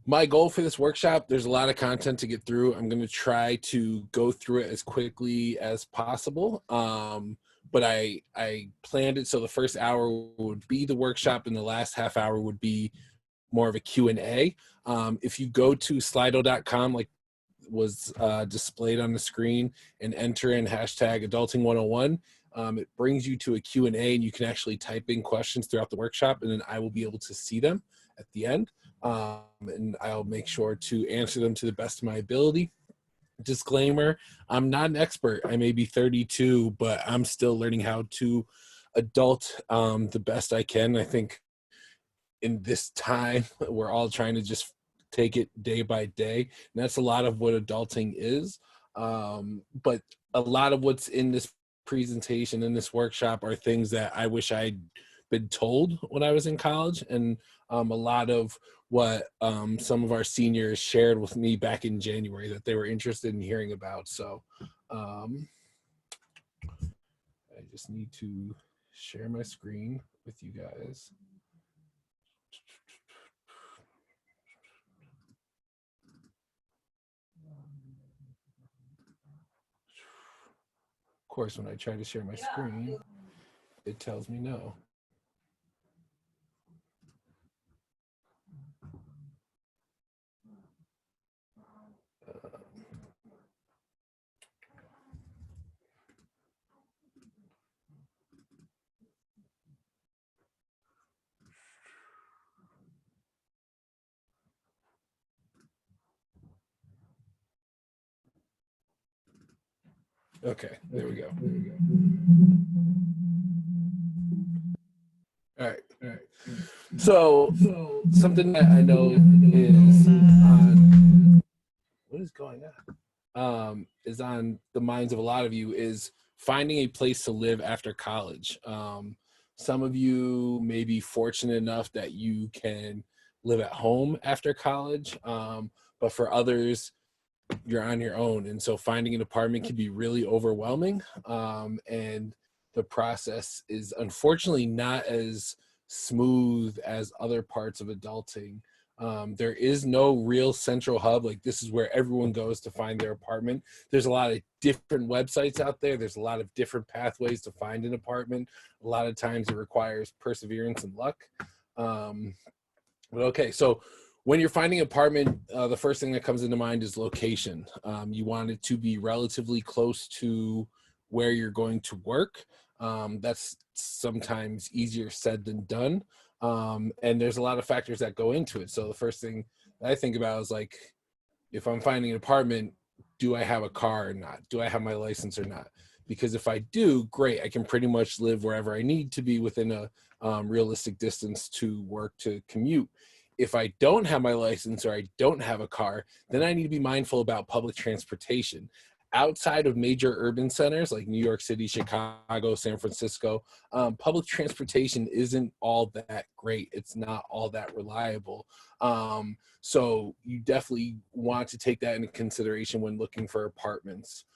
My goal for this workshop, there's a lot of content to get through. I'm going to try to go through it as quickly as possible. But I planned it so the first hour would be the workshop and the last half hour would be more of a Q&A. If you go to slido.com, like was displayed on the screen, and enter in hashtag adulting101, it brings you to a Q&A, and you can actually type in questions throughout the workshop, and then I will be able to see them at the end. And I'll make sure to answer them to the best of my ability. Disclaimer, I'm not an expert. I may be 32, but I'm still learning how to adult the best I can. I think in this time, we're all trying to just take it day by day. And that's a lot of what adulting is. But a lot of what's in this presentation, in this workshop, are things that I wish I'd been told when I was in college. And a lot of what some of our seniors shared with me back in January that they were interested in hearing about. So I just need to share my screen with you guys. Of course, when I try to share my screen, it tells me no. Okay, there we go. All right. So something that I know is on, what is going on? Is on the minds of a lot of you is finding a place to live after college. Some of you may be fortunate enough that you can live at home after college, but for others, you're on your own, and so finding an apartment can be really overwhelming, and the process is unfortunately not as smooth as other parts of adulting. There is no real central hub, like this is where everyone goes to find their apartment. There's a lot of different websites out there. There's a lot of different pathways to find an apartment. A lot of times it requires perseverance and luck. But okay, so when you're finding an apartment, the first thing that comes into mind is location. You want it to be relatively close to where you're going to work. That's sometimes easier said than done. And there's a lot of factors that go into it. So the first thing that I think about is, like, if I'm finding an apartment, do I have a car or not? Do I have my license or not? Because if I do, great, I can pretty much live wherever I need to be within a realistic distance to work, to commute. If I don't have my license or I don't have a car, then I need to be mindful about public transportation. Outside of major urban centers like New York City, Chicago, San Francisco, public transportation isn't all that great. It's not all that reliable. So you definitely want to take that into consideration when looking for apartments.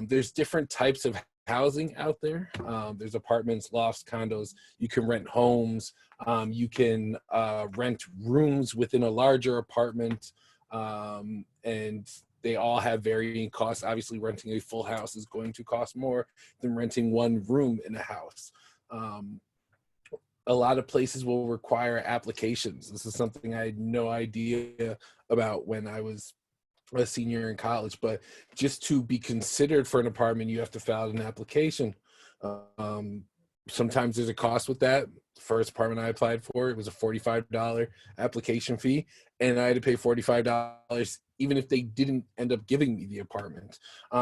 There's different types of housing out there. There's apartments, lofts, condos. You can rent homes. You can rent rooms within a larger apartment, and they all have varying costs. Obviously, renting a full house is going to cost more than renting one room in a house. A lot of places will require applications. This is something I had no idea about when I was a senior in college, but just to be considered for an apartment, you have to fill out an application. Sometimes there's a cost with that. The first apartment I applied for, it was a $45 application fee, and I had to pay $45 even if they didn't end up giving me the apartment.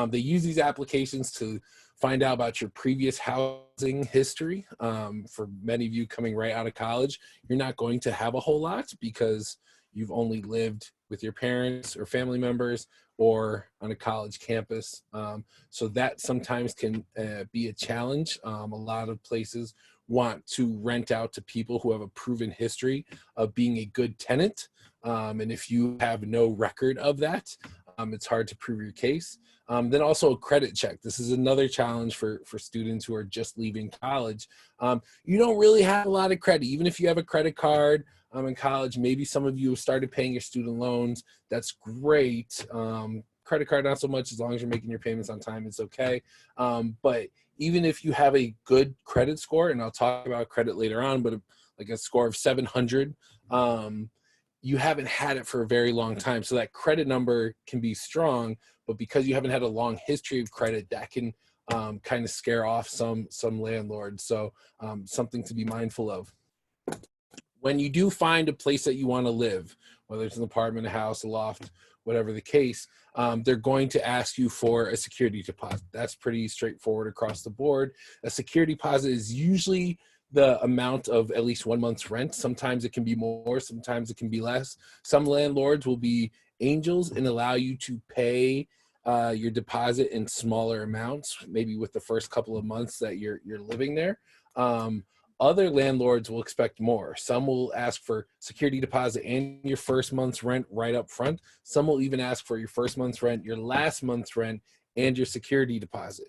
They use these applications to find out about your previous housing history. For many of you coming right out of college, you're not going to have a whole lot because you've only lived with your parents or family members or on a college campus. So that sometimes can be a challenge. A lot of places want to rent out to people who have a proven history of being a good tenant. And if you have no record of that, it's hard to prove your case. Then also a credit check. This is another challenge for students who are just leaving college. You don't really have a lot of credit, even if you have a credit card in college. Maybe some of you have started paying your student loans. That's great. Credit card, not so much. As long as you're making your payments on time, it's okay. But even if you have a good credit score, and I'll talk about credit later on, but like a score of 700, you haven't had it for a very long time. So that credit number can be strong, but because you haven't had a long history of credit, that can kind of scare off some landlords. So something to be mindful of. When you do find a place that you want to live, whether it's an apartment, a house, a loft, whatever the case, they're going to ask you for a security deposit. That's pretty straightforward across the board. A security deposit is usually the amount of at least 1 month's rent. Sometimes it can be more, sometimes it can be less. Some landlords will be angels and allow you to pay your deposit in smaller amounts, maybe with the first couple of months that you're living there. Other landlords will expect more. Some will ask for security deposit and your first month's rent right up front. Some will even ask for your first month's rent, your last month's rent, and your security deposit.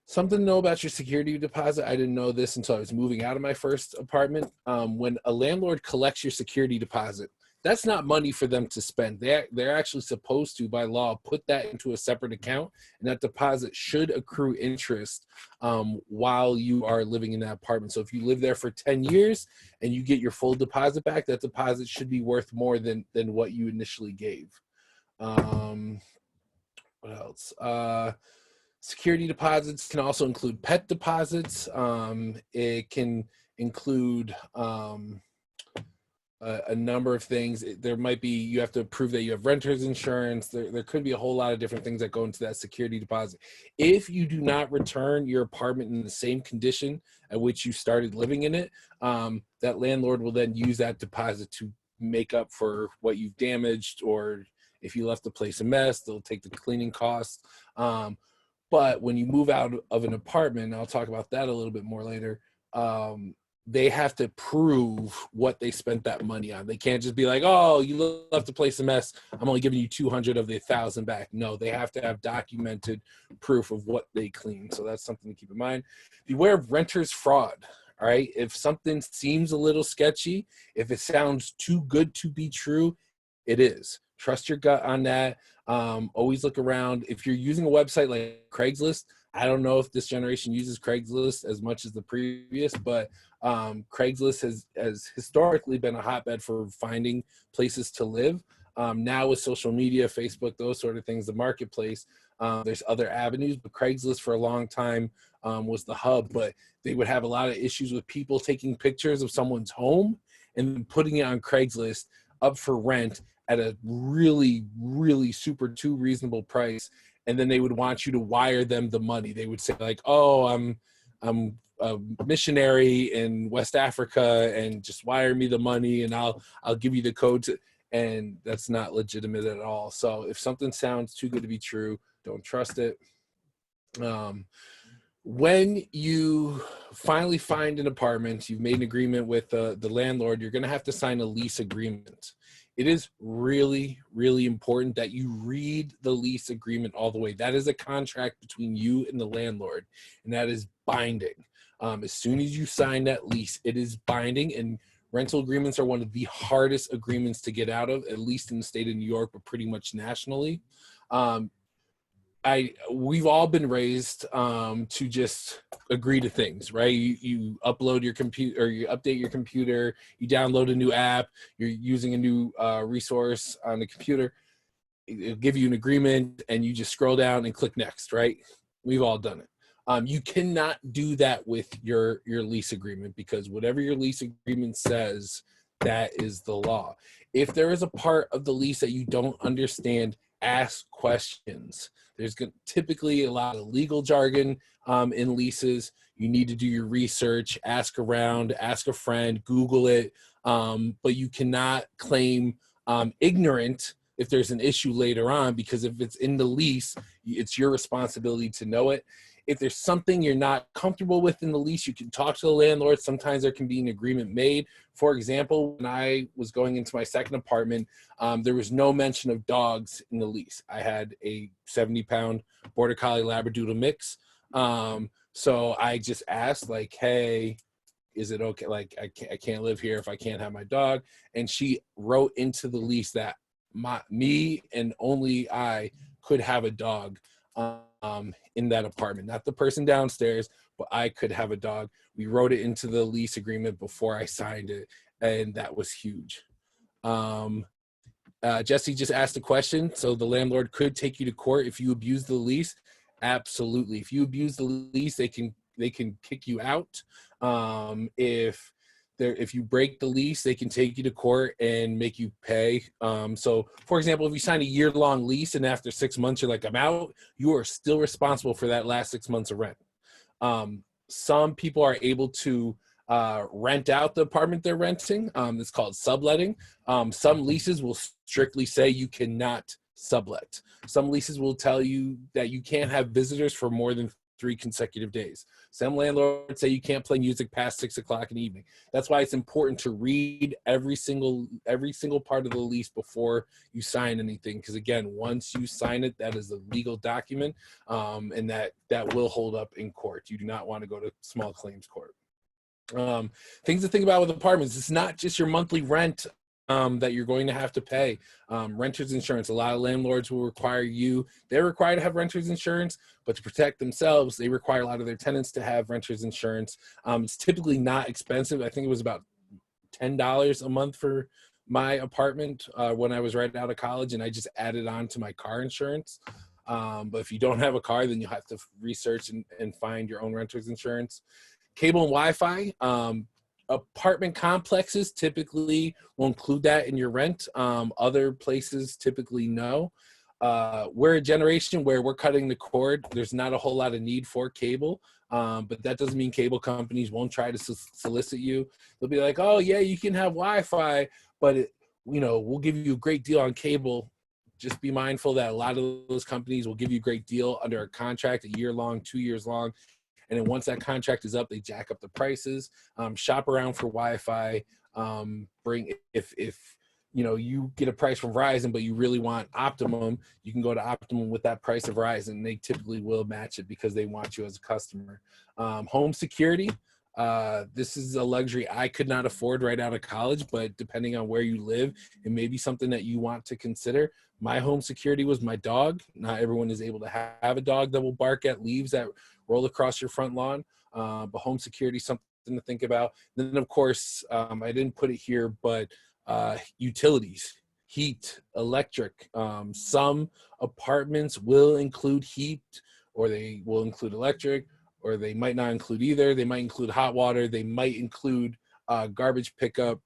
Something to know about your security deposit, I didn't know this until I was moving out of my first apartment. When a landlord collects your security deposit, that's not money for them to spend. They're actually supposed to, by law, put that into a separate account, and that deposit should accrue interest while you are living in that apartment. So if you live there for 10 years and you get your full deposit back, that deposit should be worth more than what you initially gave. What else? Security deposits can also include pet deposits. It can include a number of things. There might be, you have to prove that you have renter's insurance. There could be a whole lot of different things that go into that security deposit. If you do not return your apartment in the same condition at which you started living in it, that landlord will then use that deposit to make up for what you've damaged, or if you left the place a mess, they'll take the cleaning costs. But when you move out of an apartment, and I'll talk about that a little bit more later, they have to prove what they spent that money on. They can't just be like, oh, you left the place a mess, I'm only giving you 200 of the 1,000 back. No, they have to have documented proof of what they cleaned. So that's something to keep in mind. Beware of renter's fraud. All right. If something seems a little sketchy, if it sounds too good to be true, it is. Trust your gut on that. Always look around. If you're using a website like Craigslist, I don't know if this generation uses Craigslist as much as the previous, but Craigslist has historically been a hotbed for finding places to live. Now with social media, Facebook, those sort of things, the marketplace, there's other avenues, but Craigslist for a long time was the hub. But they would have a lot of issues with people taking pictures of someone's home and putting it on Craigslist up for rent at a really, really super too reasonable price. And then they would want you to wire them the money. They would say like, oh, I'm a missionary in West Africa, and just wire me the money and I'll give you the code to, and that's not legitimate at all. So if something sounds too good to be true, don't trust it. When you finally find an apartment, you've made an agreement with the landlord, you're going to have to sign a lease agreement. It is really, really important that you read the lease agreement all the way. That is a contract between you and the landlord, and that is binding. As soon as you sign that lease, it is binding, and rental agreements are one of the hardest agreements to get out of, at least in the state of New York, but pretty much nationally. We've all been raised to just agree to things, right? You upload your computer, or you update your computer, you download a new app, you're using a new resource on the computer, it'll give you an agreement, and you just scroll down and click next, right? We've all done it. You cannot do that with your lease agreement, because whatever your lease agreement says, that is the law. If there is a part of the lease that you don't understand, ask questions. There's typically a lot of legal jargon in leases. You need to do your research, ask around, ask a friend, Google it, but you cannot claim ignorant if there's an issue later on, because if it's in the lease, it's your responsibility to know it. if there's something you're not comfortable with in the lease, you can talk to the landlord. Sometimes there can be an agreement made. For example, when I was going into my second apartment, there was no mention of dogs in the lease. I had a 70-pound Border Collie Labradoodle mix. So I just asked, like, hey, is it okay? Like, I can't live here if I can't have my dog. And she wrote into the lease that me and only I could have a dog in that apartment, not the person downstairs, but I could have a dog. We wrote it into the lease agreement before I signed it, and that was huge. Jesse just asked a question. So the landlord could take you to court if you abuse the lease. Absolutely. If you abuse the lease, they can kick you out. If you break the lease, they can take you to court and make you pay. So for example, if you sign a year-long lease and after 6 months you're like, I'm out, you are still responsible for that last 6 months of rent. Some people are able to rent out the apartment they're renting. It's called subletting. Some leases will strictly say you cannot sublet. Some leases will tell you that you can't have visitors for more than 3 consecutive days. Some landlords say you can't play music past 6 o'clock in the evening. That's why it's important to read every single part of the lease before you sign anything. Because again, once you sign it, that is a legal document, and that will hold up in court. You do not want to go to small claims court. Things to think about with apartments: it's not just your monthly rent that you're going to have to pay. Renter's insurance. A lot of landlords will require they're required to have renter's insurance, but to protect themselves, they require a lot of their tenants to have renter's insurance. It's typically not expensive. I think it was about $10 a month for my apartment when I was right out of college, and I just added on to my car insurance. But if you don't have a car, then you'll have to research and find your own renter's insurance. Cable and Wi-Fi. Apartment complexes typically will include that in your rent. Other places typically no. We're a generation where we're cutting the cord. There's not a whole lot of need for cable, but that doesn't mean cable companies won't try to solicit you. They'll be like, oh yeah, you can have Wi-Fi, but we'll give you a great deal on cable. Just be mindful that a lot of those companies will give you a great deal under a contract, a year long, 2 years long. And then once that contract is up, they jack up the prices. Shop around for Wi-Fi. If you get a price from Verizon, but you really want Optimum, you can go to Optimum with that price of Verizon. They typically will match it because they want you as a customer. Home security. This is a luxury I could not afford right out of college, but depending on where you live, it may be something that you want to consider. My home security was my dog. Not everyone is able to have a dog that will bark at leaves that roll across your front lawn, but home security is something to think about. Then of course, I didn't put it here, but utilities, heat, electric. Some apartments will include heat, or they will include electric, or they might not include either. They might include hot water. They might include garbage pickup.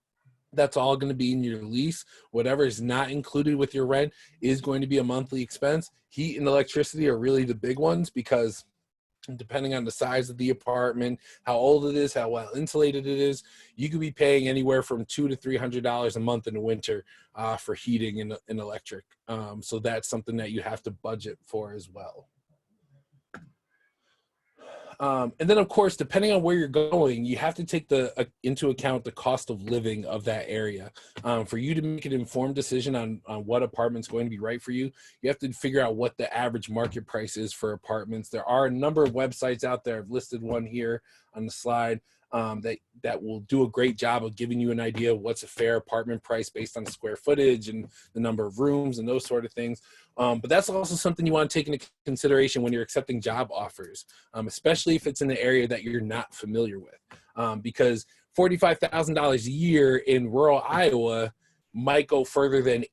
That's all going to be in your lease. Whatever is not included with your rent is going to be a monthly expense. Heat and electricity are really the big ones, because depending on the size of the apartment, how old it is, how well insulated it is, you could be paying anywhere from $200 to $300 a month in the winter for heating and electric. So that's something that you have to budget for as well. And then, of course, depending on where you're going, you have to take into account the cost of living of that area. For you to make an informed decision on what apartment's going to be right for you, you have to figure out what the average market price is for apartments. There are a number of websites out there. I've listed one here on the slide that will do a great job of giving you an idea of what's a fair apartment price based on square footage and the number of rooms and those sort of things. But that's also something you want to take into consideration when you're accepting job offers, especially if it's in an area that you're not familiar with, because $45,000 a year in rural Iowa might go further than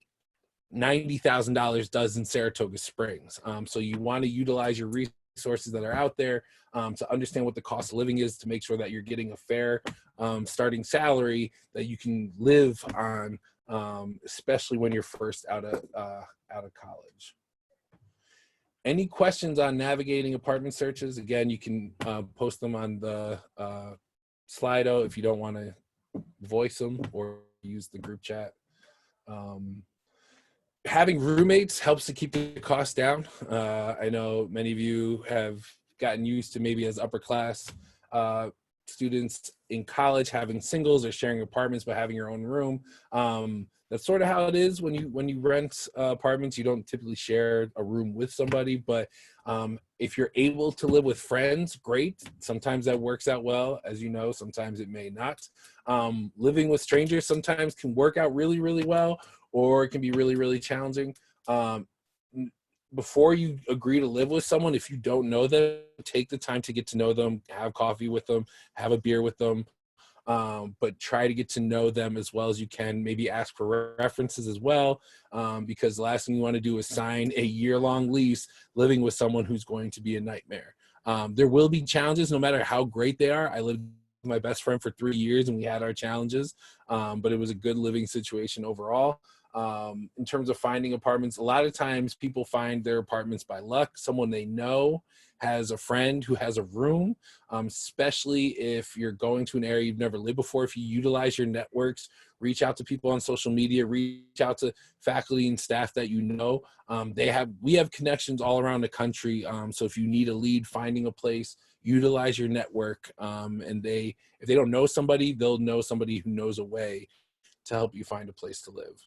$90,000 does in Saratoga Springs. So you want to utilize your resources that are out there to understand what the cost of living is, to make sure that you're getting a fair starting salary that you can live on, especially when you're first out of college. Any questions on navigating apartment searches? Again, you can post them on the Slido if you don't want to voice them or use the group chat. Having roommates helps to keep the cost down. I know many of you have gotten used to maybe as upper class students in college having singles or sharing apartments but having your own room. That's sort of how it is when you rent apartments. You don't typically share a room with somebody, but if you're able to live with friends, great. Sometimes that works out well, as you know, sometimes it may not. Living with strangers sometimes can work out really, really well, or it can be really, really challenging. Before you agree to live with someone, if you don't know them, take the time to get to know them, have coffee with them, have a beer with them, but try to get to know them as well as you can. Maybe ask for references as well, because the last thing you want to do is sign a year-long lease living with someone who's going to be a nightmare. There will be challenges no matter how great they are. I lived with my best friend for 3 years and we had our challenges, but it was a good living situation overall. In terms of finding apartments, a lot of times people find their apartments by luck. Someone they know has a friend who has a room, especially if you're going to an area you've never lived before. If you utilize your networks, reach out to people on social media, reach out to faculty and staff that you know. We have connections all around the country. So if you need a lead finding a place, utilize your network. And if they don't know somebody, they'll know somebody who knows a way to help you find a place to live.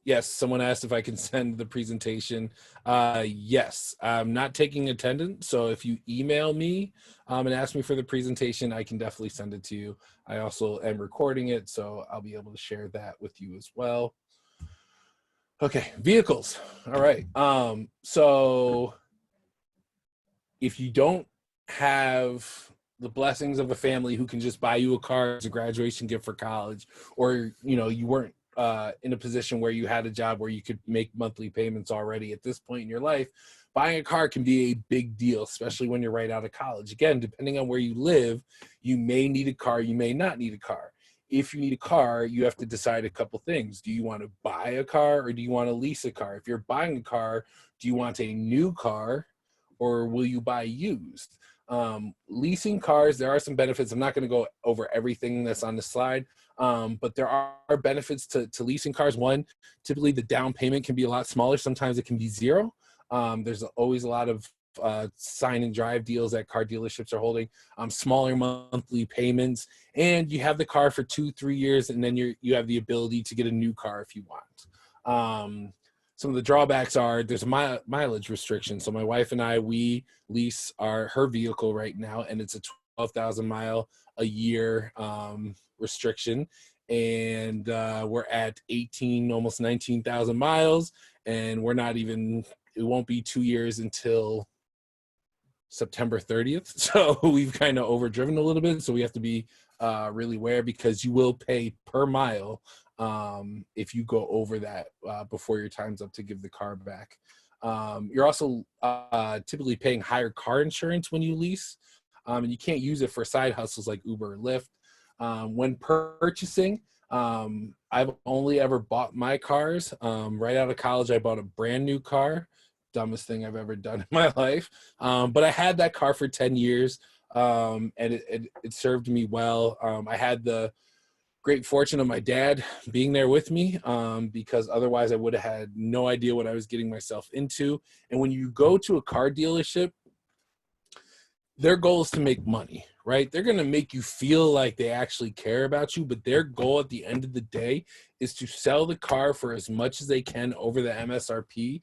Yes, someone asked if I can send the presentation. Yes, I'm not taking attendance, so if you email me and ask me for the presentation, I can definitely send it to you. I also am recording it, so I'll be able to share that with you as well. Okay, vehicles. All right. So if you don't have the blessings of a family who can just buy you a car as a graduation gift for college, or you weren't in a position where you had a job where you could make monthly payments already at this point in your life, buying a car can be a big deal, especially when you're right out of college. Again, depending on where you live, you may need a car, you may not need a car. If you need a car, you have to decide a couple things. Do you want to buy a car or do you want to lease a car? If you're buying a car, do you want a new car or will you buy used? Leasing cars, there are some benefits. I'm not going to go over everything that's on the slide, but there are benefits to leasing cars. One, typically the down payment can be a lot smaller. Sometimes it can be zero. There's always a lot of sign and drive deals that car dealerships are holding, smaller monthly payments, and you have the car for 2-3 years, and then you have the ability to get a new car if you want. Some of the drawbacks are there's a mileage restriction. So my wife and I, we lease her vehicle right now, and it's a 12,000 mile a year restriction. And we're at 18, almost 19,000 miles. And it won't be 2 years until September 30th. So we've kind of overdriven a little bit. So we have to be really aware, because you will pay per mile if you go over that before your time's up to give the car back. You're also typically paying higher car insurance when you lease, and you can't use it for side hustles like Uber or Lyft. When purchasing, I've only ever bought my cars. Right out of college, I bought a brand new car. Dumbest thing I've ever done in my life. But I had that car for 10 years, and it served me well. I had the great fortune of my dad being there with me, because otherwise I would have had no idea what I was getting myself into. And when you go to a car dealership, their goal is to make money, right? They're going to make you feel like they actually care about you, but their goal at the end of the day is to sell the car for as much as they can over the MSRP,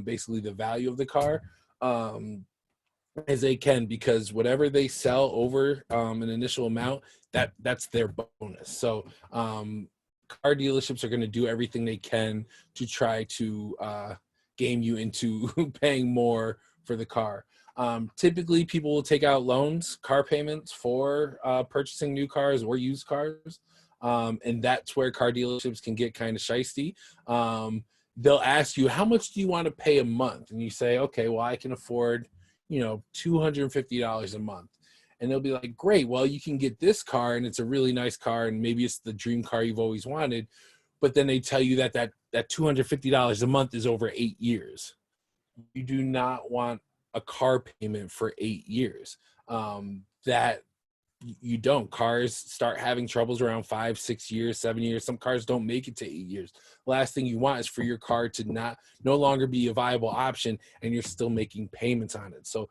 basically the value of the car, as they can, because whatever they sell over an initial amount, that's their bonus. So car dealerships are going to do everything they can to try to game you into paying more for the car. Typically people will take out loans, car payments for purchasing new cars or used cars. And that's where car dealerships can get kind of shisty. They'll ask you, how much do you want to pay a month? And you say, okay, well, I can afford, $250 a month. And they'll be like, great, well, you can get this car and it's a really nice car and maybe it's the dream car you've always wanted. But then they tell you that $250 a month is over 8 years. You do not want a car payment for 8 years. That you don't. Cars start having troubles around 5, 6 years, 7 years. Some cars don't make it to 8 years. The last thing you want is for your car to no longer be a viable option, and you're still making payments on it. So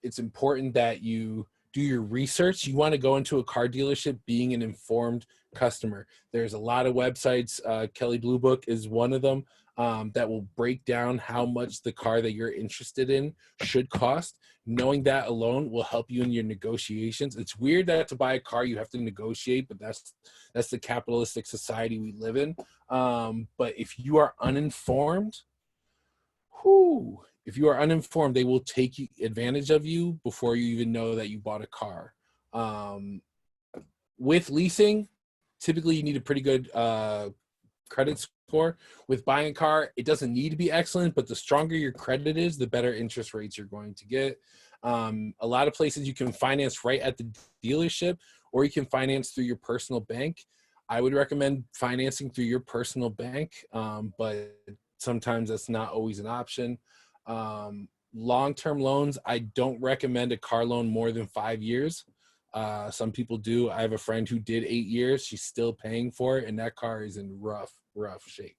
it's important that you do your research. You want to go into a car dealership being an informed customer. There's a lot of websites. Kelly Blue Book is one of them, that will break down how much the car that you're interested in should cost. Knowing that alone will help you in your negotiations. It's weird that to buy a car you have to negotiate, but that's the capitalistic society we live in. But if you are uninformed, they will take advantage of you before you even know that you bought a car. With leasing, typically you need a pretty good credit score. With buying a car, it doesn't need to be excellent, but the stronger your credit is, the better interest rates you're going to get. A lot of places you can finance right at the dealership, or you can finance through your personal bank. I would recommend financing through your personal bank, but sometimes that's not always an option. Long-term loans, I don't recommend a car loan more than 5 years. Some people do. I have a friend who did 8 years. She's still paying for it, and that car is in rough shape.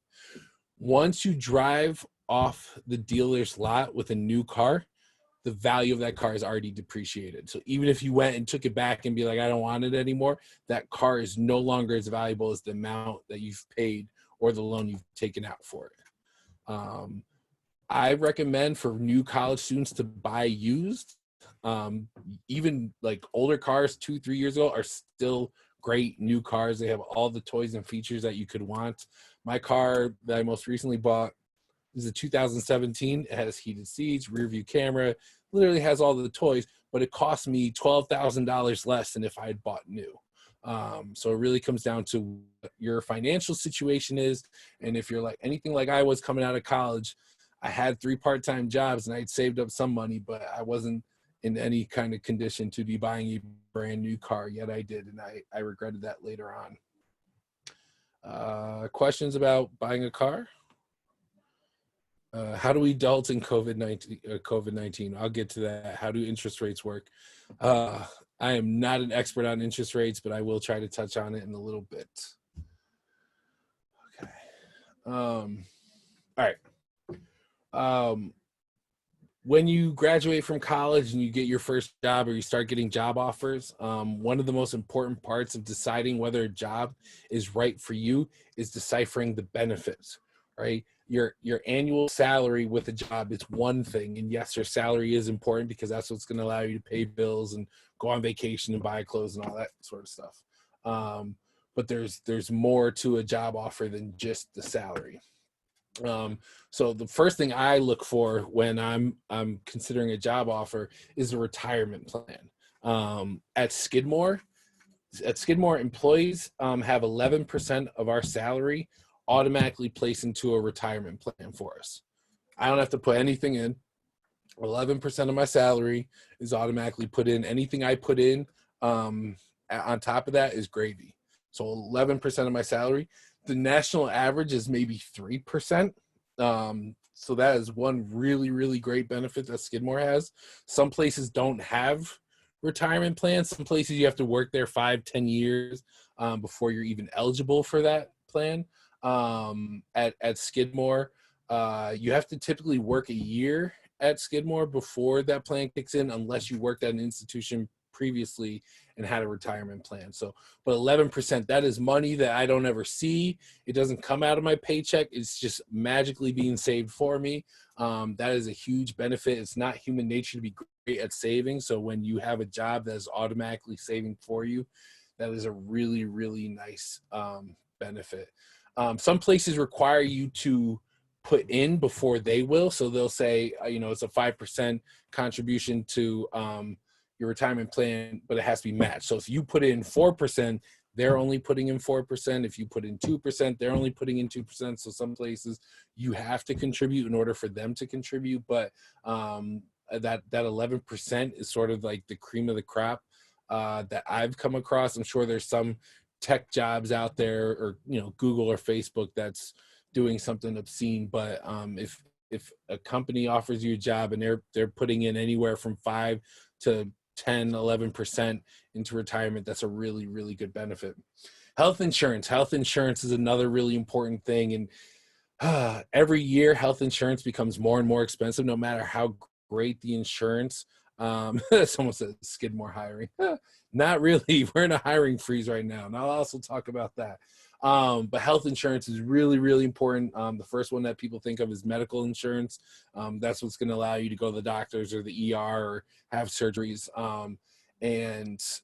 Once you drive off the dealer's lot with a new car, the value of that car is already depreciated. So even if you went and took it back and be like, I don't want it anymore, that car is no longer as valuable as the amount that you've paid or the loan you've taken out for it. I recommend for new college students to buy used. Even like older cars 2-3 years ago are still great new cars. They have all the toys and features that you could want. My car that I most recently bought is a 2017. It has heated seats, rear view camera, literally has all the toys, but it cost me $12,000 less than if I had bought new. So it really comes down to what your financial situation is. And if you're like anything like I was coming out of college, I had 3 part-time jobs and I'd saved up some money, but I wasn't in any kind of condition to be buying a brand new car, yet I did, and I regretted that later on. Questions about buying a car? How do we adults in COVID-19? I'll get to that. How do interest rates work? I am not an expert on interest rates, but I will try to touch on it in a little bit. Okay. All right. When you graduate from college and you get your first job or you start getting job offers, one of the most important parts of deciding whether a job is right for you is deciphering the benefits, right? Your annual salary with a job is one thing. And yes, your salary is important because that's what's going to allow you to pay bills and go on vacation and buy clothes and all that sort of stuff. But there's more to a job offer than just the salary. So the first thing I look for when I'm considering a job offer is a retirement plan. At Skidmore, employees have 11% of our salary automatically placed into a retirement plan for us. I don't have to put anything in. 11% of my salary is automatically put in. Anything I put in on top of that is gravy. So 11% of my salary. The national average is maybe 3%. So that is one really, really great benefit that Skidmore has. Some places don't have retirement plans. Some places you have to work there 5-10 years before you're even eligible for that plan. At Skidmore, you have to typically work a year at Skidmore before that plan kicks in, unless you worked at an institution previously and had a retirement plan. So, but 11%, that is money that I don't ever see. It doesn't come out of my paycheck. It's just magically being saved for me. That is a huge benefit. It's not human nature to be great at saving. So when you have a job that is automatically saving for you, that is a really, really nice benefit. Some places require you to put in before they will. So they'll say, it's a 5% contribution to your retirement plan, but it has to be matched. So if you put in 4%, they're only putting in 4%. If you put in 2%, they're only putting in 2%. So some places you have to contribute in order for them to contribute. But that 11% is sort of like the cream of the crop that I've come across. I'm sure there's some tech jobs out there, or Google or Facebook, that's doing something obscene. But if a company offers you a job and they're putting in anywhere from 5 to 10, 11% into retirement. That's a really, really good benefit. Health insurance. Health insurance is another really important thing. And every year, health insurance becomes more and more expensive, no matter how great the insurance. Someone said Skidmore hiring. Not really. We're in a hiring freeze right now. And I'll also talk about that. But health insurance is really, really important. The first one that people think of is medical insurance. That's what's going to allow you to go to the doctors or the ER or have surgeries. It's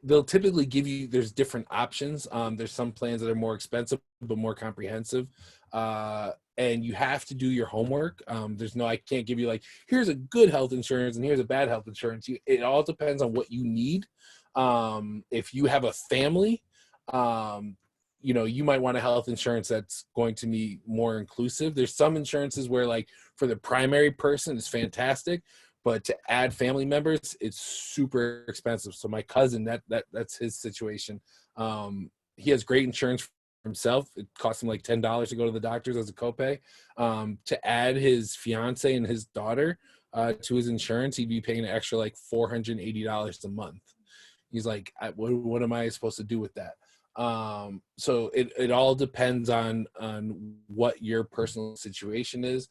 they'll typically give you, there's different options. There's some plans that are more expensive but more comprehensive, and you have to do your homework. I can't give you like, here's a good health insurance and here's a bad health insurance. It all depends on what you need. If you have a family, you might want a health insurance that's going to be more inclusive. There's some insurances where, like, for the primary person it's fantastic, but to add family members, it's super expensive. So my cousin, that's his situation. He has great insurance for himself. It costs him like $10 to go to the doctors as a copay. To add his fiance and his daughter to his insurance, he'd be paying an extra like $480 a month. He's like, what am I supposed to do with that? So it all depends on what your personal situation is.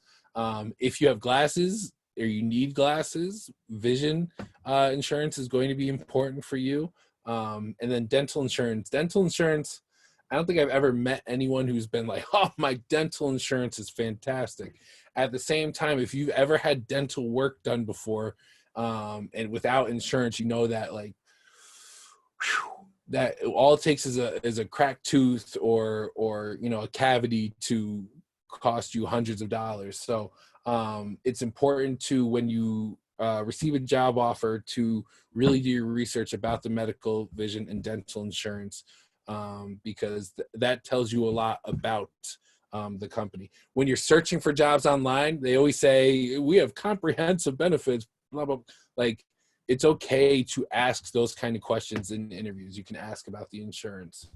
If you have glasses, or you need glasses, vision insurance is going to be important for you. And then dental insurance. Dental insurance, I don't think I've ever met anyone who's been like, oh, my dental insurance is fantastic. At the same time, if you've ever had dental work done before, and without insurance, you know that, like, that all it takes is a cracked tooth or a cavity to cost you hundreds of dollars. So it's important to, when you receive a job offer, to really do your research about the medical, vision, and dental insurance, because that tells you a lot about the company. When you're searching for jobs online, they always say, we have comprehensive benefits, blah, blah. Like, it's okay to ask those kind of questions in interviews. You can ask about the insurance.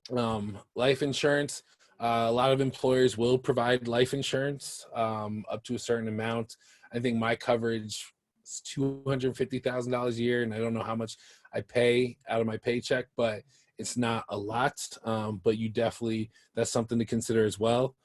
Life insurance. A lot of employers will provide life insurance up to a certain amount. I think my coverage is $250,000 a year, and I don't know how much I pay out of my paycheck, but it's not a lot. But that's something to consider as well.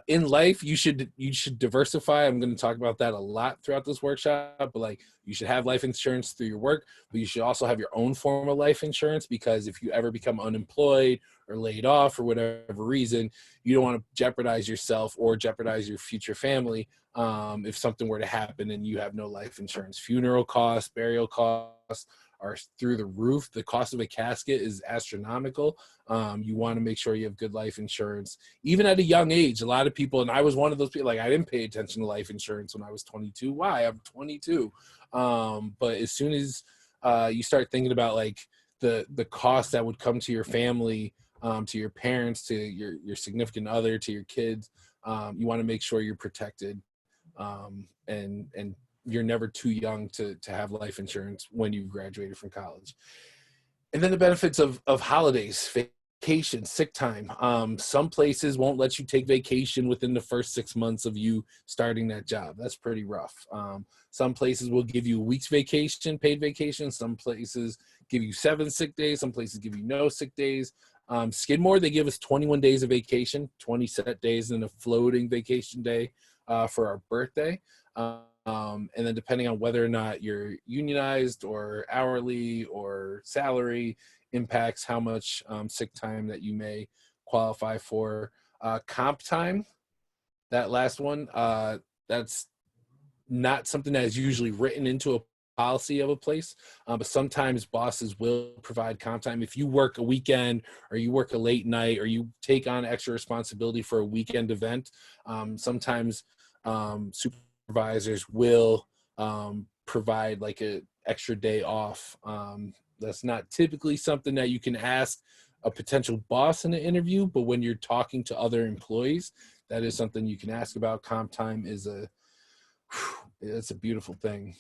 In life, you should diversify. I'm going to talk about that a lot throughout this workshop, but like, you should have life insurance through your work, but you should also have your own form of life insurance, because if you ever become unemployed or laid off for whatever reason, you don't want to jeopardize yourself or jeopardize your future family if something were to happen and you have no life insurance. Funeral costs, burial costs are through the roof. The cost of a casket is astronomical. You want to make sure you have good life insurance, even at a young age. A lot of people, and I was one of those people, like, I didn't pay attention to life insurance when I was 22. Why? I'm 22. But as soon as you start thinking about, like, the cost that would come to your family, to your parents, to your significant other, to your kids, you want to make sure you're protected, and you're never too young to have life insurance when you've graduated from college. And then the benefits of holidays, vacation, sick time. Some places won't let you take vacation within the first 6 months of you starting that job. That's pretty rough. Some places will give you a week's vacation, paid vacation. Some places give you 7 sick days. Some places give you no sick days. Skidmore, they give us 21 days of vacation, 20 set days, and a floating vacation day for our birthday. And then depending on whether or not you're unionized or hourly or salary, impacts how much sick time that you may qualify for. Comp time, that last one, that's not something that is usually written into a policy of a place, but sometimes bosses will provide comp time. If you work a weekend or you work a late night or you take on extra responsibility for a weekend event, sometimes supervisors will provide like an extra day off. That's not typically something that you can ask a potential boss in an interview, but when you're talking to other employees, that is something you can ask about. Comp time it's a beautiful thing.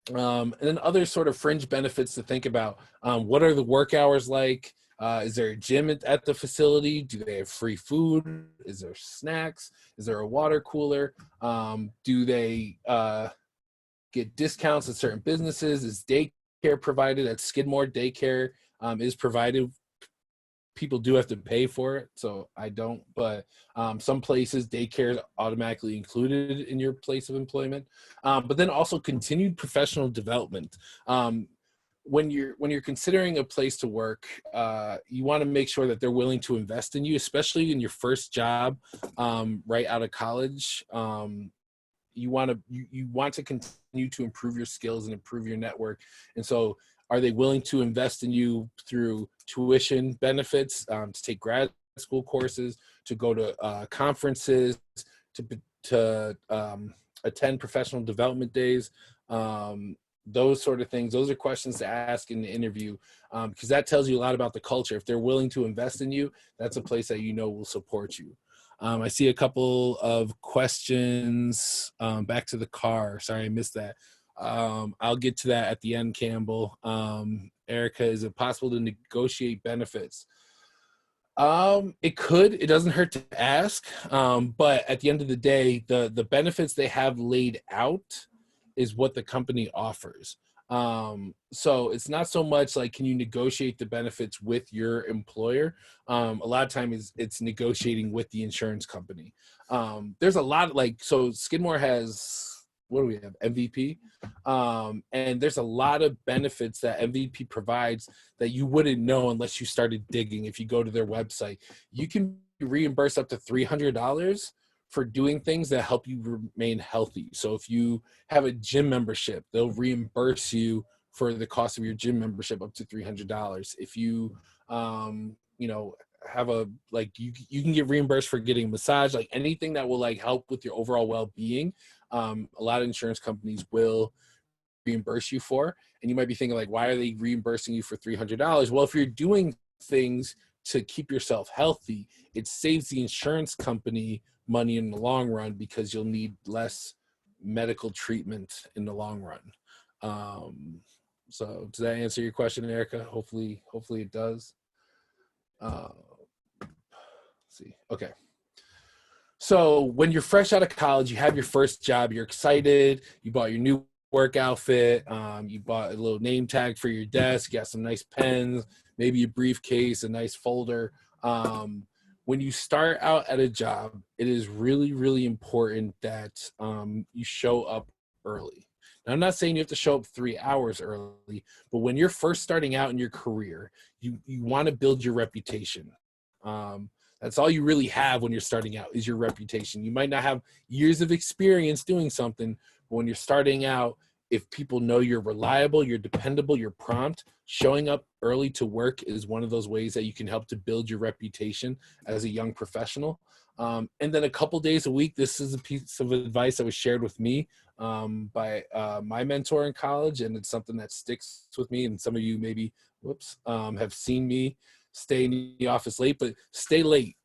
And then other sort of fringe benefits to think about. What are the work hours like? Is there a gym at the facility? Do they have free food? Is there snacks? Is there a water cooler? Do they get discounts at certain businesses? Is daycare provided? At Skidmore, daycare is provided. People do have to pay for it, so I don't, but some places daycare is automatically included in your place of employment. But then also continued professional development. When you're considering a place to work, you want to make sure that they're willing to invest in you, especially in your first job, right out of college. You want to continue to improve your skills and improve your network, and so are they willing to invest in you through tuition benefits, to take grad school courses, to go to conferences, to attend professional development days, those sort of things? Those are questions to ask in the interview, because that tells you a lot about the culture. If they're willing to invest in you, that's a place that you know will support you. I see a couple of questions. Back to the car. Sorry, I missed that. I'll get to that at the end, Campbell. Erica, is it possible to negotiate benefits? It could. It doesn't hurt to ask. But at the end of the day, the benefits they have laid out is what the company offers. So it's not so much like, can you negotiate the benefits with your employer? A lot of times it's negotiating with the insurance company. There's a lot so Skidmore has, what do we have? MVP. And there's a lot of benefits that MVP provides that you wouldn't know unless you started digging. If you go to their website, you can reimburse up to $300 for doing things that help you remain healthy. So if you have a gym membership, they'll reimburse you for the cost of your gym membership up to $300. If you, have you can get reimbursed for getting a massage, like anything that will help with your overall well-being. A lot of insurance companies will reimburse you for, and you might be thinking why are they reimbursing you for $300? Well, if you're doing things to keep yourself healthy, it saves the insurance company money in the long run because you'll need less medical treatment in the long run. So does that answer your question, Erica? Hopefully it does. Let's see. Okay. So when you're fresh out of college, you have your first job, you're excited, you bought your new work outfit, you bought a little name tag for your desk, you got some nice pens, maybe a briefcase, a nice folder. When you start out at a job, it is really, really important that you show up early. Now, I'm not saying you have to show up 3 hours early, but when you're first starting out in your career, you want to build your reputation. That's all you really have when you're starting out is your reputation. You might not have years of experience doing something, but when you're starting out, if people know you're reliable, you're dependable, you're prompt, showing up early to work is one of those ways that you can help to build your reputation as a young professional. And then a couple days a week, this is a piece of advice that was shared with me by my mentor in college, and it's something that sticks with me. And some of you maybe, have seen me stay in the office late, but stay late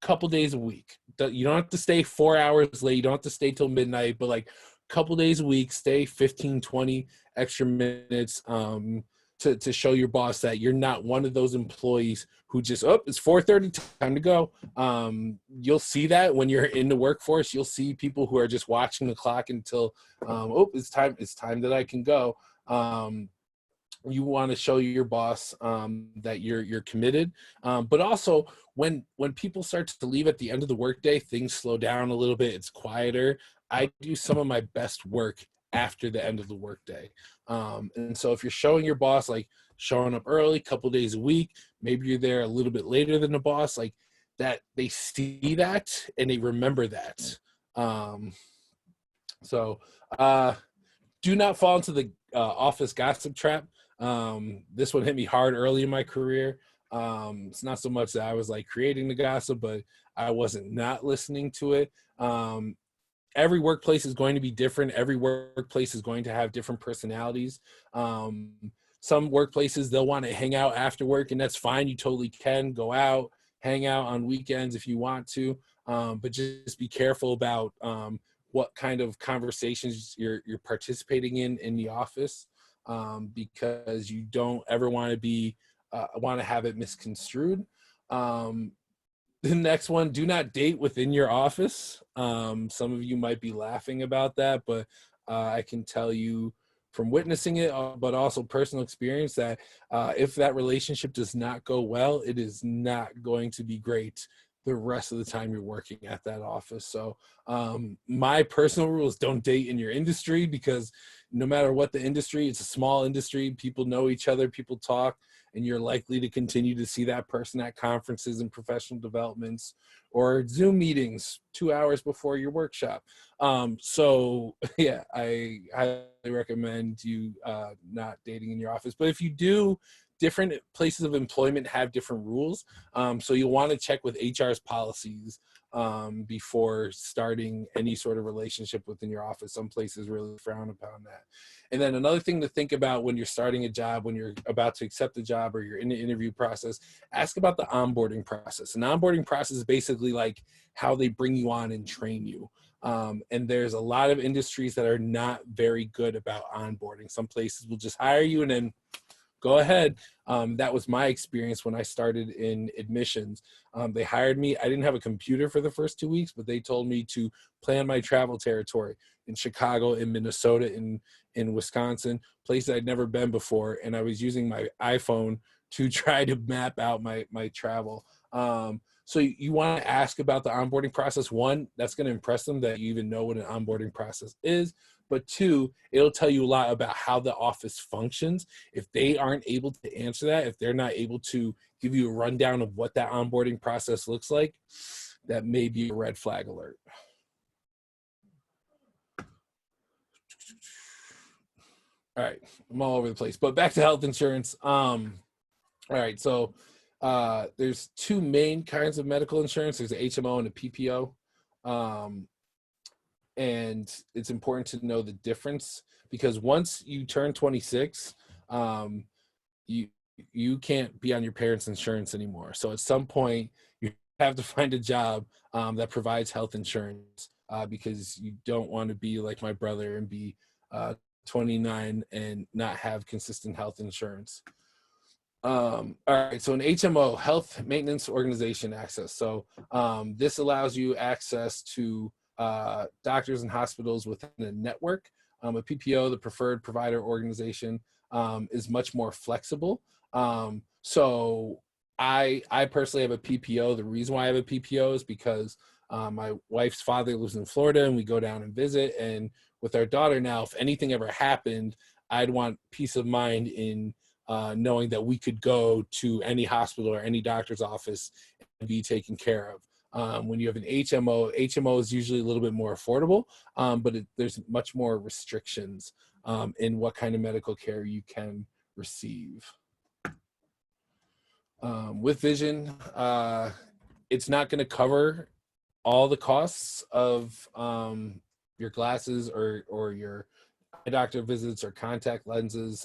a couple days a week. You don't have to stay 4 hours late. You don't have to stay till midnight, but a couple days a week, stay 15, 20 extra minutes to show your boss that you're not one of those employees who just, it's 4:30, time to go. You'll see that when you're in the workforce. You'll see people who are just watching the clock until, it's time that I can go. You want to show your boss that you're committed, but also when people start to leave at the end of the workday, things slow down a little bit. It's quieter. I do some of my best work after the end of the workday, and so if you're showing your boss showing up early, couple days a week, maybe you're there a little bit later than the boss, that they see that and they remember that. So do not fall into the office gossip trap. This one hit me hard early in my career. It's not so much that I was creating the gossip, but I wasn't not listening to it. Every workplace is going to be different. Every workplace is going to have different personalities. Some workplaces, they'll want to hang out after work, and that's fine. You totally can go out, hang out on weekends if you want to, but just be careful about what kind of conversations you're participating in the office, because you don't ever want to be want to have it misconstrued. The next one, do not date within your office. Some of you might be laughing about that, but I can tell you from witnessing it, but also personal experience, that if that relationship does not go well, it is not going to be great the rest of the time you're working at that office. So my personal rule is don't date in your industry, because no matter what the industry, it's a small industry, people know each other, people talk, and you're likely to continue to see that person at conferences and professional developments or Zoom meetings 2 hours before your workshop. So yeah, I highly recommend you not dating in your office. But if you do, different places of employment have different rules. So you'll want to check with HR's policies before starting any sort of relationship within your office. Some places really frown upon that. And then another thing to think about when you're starting a job, when you're about to accept a job or you're in the interview process, ask about the onboarding process. An onboarding process is basically like how they bring you on and train you. And there's a lot of industries that are not very good about onboarding. Some places will just hire you and then go ahead. That was my experience when I started in admissions. They hired me. I didn't have a computer for the first 2 weeks, but they told me to plan my travel territory in Chicago, in Minnesota, in Wisconsin, places I'd never been before. And I was using my iPhone to try to map out my travel. So you want to ask about the onboarding process. One, that's going to impress them that you even know what an onboarding process is. But two, it'll tell you a lot about how the office functions. If they aren't able to answer that, if they're not able to give you a rundown of what that onboarding process looks like, that may be a red flag alert. All right, I'm all over the place, but back to health insurance. All right, so there's two main kinds of medical insurance. There's an HMO and a PPO. And it's important to know the difference, because once you turn 26, you can't be on your parents' insurance anymore. So at some point, you have to find a job that provides health insurance, because you don't want to be like my brother and be 29 and not have consistent health insurance. All right, so an HMO, health maintenance organization access. So this allows you access to doctors and hospitals within a network. A PPO, the preferred provider organization, is much more flexible. So I personally have a PPO. The reason why I have a PPO is because my wife's father lives in Florida and we go down and visit. And with our daughter now, if anything ever happened, I'd want peace of mind in knowing that we could go to any hospital or any doctor's office and be taken care of. When you have an HMO is usually a little bit more affordable, but there's much more restrictions in what kind of medical care you can receive. With vision, it's not going to cover all the costs of your glasses or your eye doctor visits or contact lenses.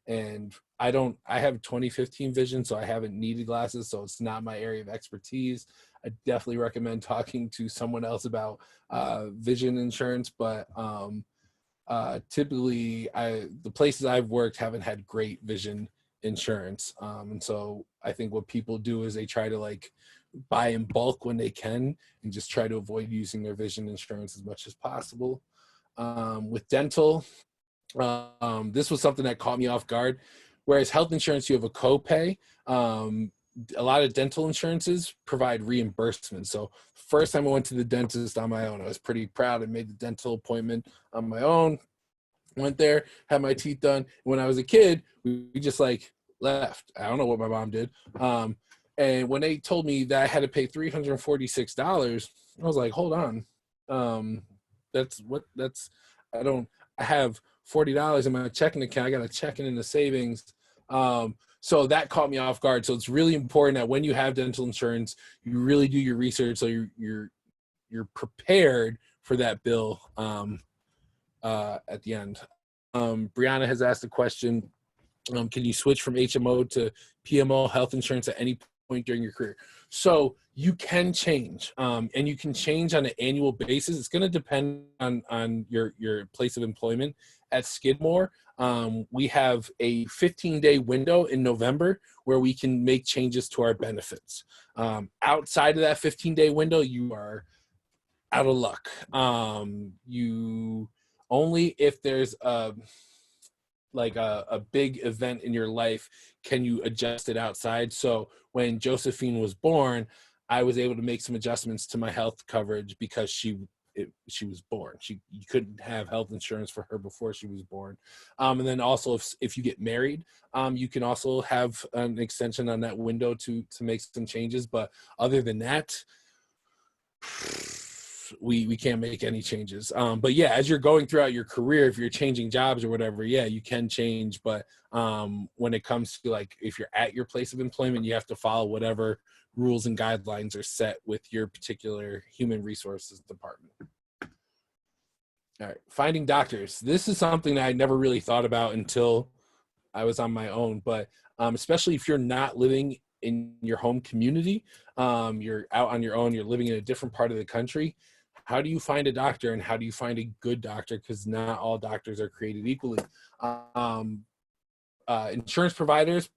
And I have 20/15 vision, so I haven't needed glasses, so it's not my area of expertise. I definitely recommend talking to someone else about vision insurance, but typically the places I've worked haven't had great vision insurance. And so I think what people do is they try to like buy in bulk when they can and just try to avoid using their vision insurance as much as possible. With dental, this was something that caught me off guard. Whereas health insurance, you have a copay. A lot of dental insurances provide reimbursement. So first time I went to the dentist on my own, I was pretty proud. I made the dental appointment on my own, went there, had my teeth done. When I was a kid, we just like left. I don't know what my mom did. And when they told me that I had to pay $346, I was like, hold on. I have $40 in my checking account. I got a checking in the savings. So that caught me off guard. So it's really important that when you have dental insurance, you really do your research so you're prepared for that bill at the end. Brianna has asked a question. Can you switch from HMO to PMO health insurance at any point during your career. So you can change, and you can change on an annual basis. It's going to depend on your place of employment. At Skidmore, we have a 15-day window in November where we can make changes to our benefits. Outside of that 15-day window, you are out of luck. You only if there's a big event in your life can you adjust it outside. So when Josephine was born, I was able to make some adjustments to my health coverage because she was born. You couldn't have health insurance for her before she was born. And then also if you get married, you can also have an extension on that window to make some changes. But other than that, we can't make any changes. But yeah, as you're going throughout your career, if you're changing jobs or whatever, yeah, you can change. But when it comes to like, if you're at your place of employment, you have to follow whatever rules and guidelines are set with your particular human resources department. All right, finding doctors. This is something that I never really thought about until I was on my own, but especially if you're not living in your home community, you're out on your own, you're living in a different part of the country. How do you find a doctor, and how do you find a good doctor? Because not all doctors are created equally. Insurance providers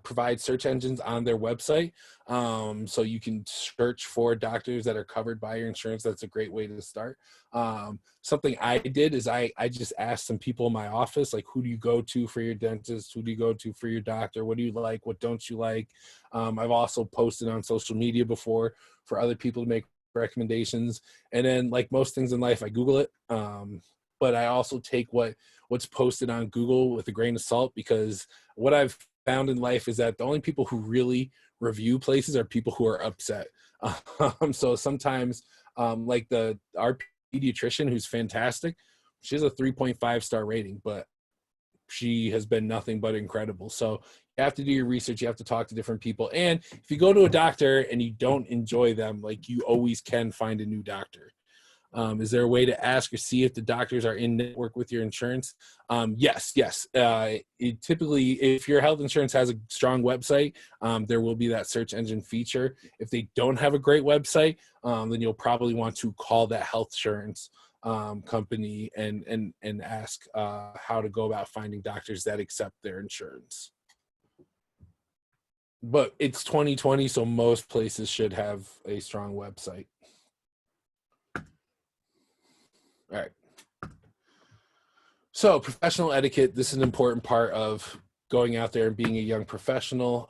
provide search engines on their website, so you can search for doctors that are covered by your insurance. That's a great way to start. Something I did is I just asked some people in my office, like, who do you go to for your dentist? Who do you go to for your doctor? What do you like? What don't you like? I've also posted on social media before for other people to make recommendations. And then, like most things in life, I Google it. But I also take what's posted on Google with a grain of salt, because what I've found in life is that the only people who really review places are people who are upset. So sometimes, like our pediatrician, who's fantastic, she has a 3.5 star rating, but she has been nothing but incredible. So you have to do your research. You have to talk to different people. And if you go to a doctor and you don't enjoy them, like, you always can find a new doctor. Is there a way to ask or see if the doctors are in network with your insurance? Yes. Typically, if your health insurance has a strong website, there will be that search engine feature. If they don't have a great website, then you'll probably want to call that health insurance company and ask how to go about finding doctors that accept their insurance. But it's 2020, so most places should have a strong website. All right. So professional etiquette, this is an important part of going out there and being a young professional.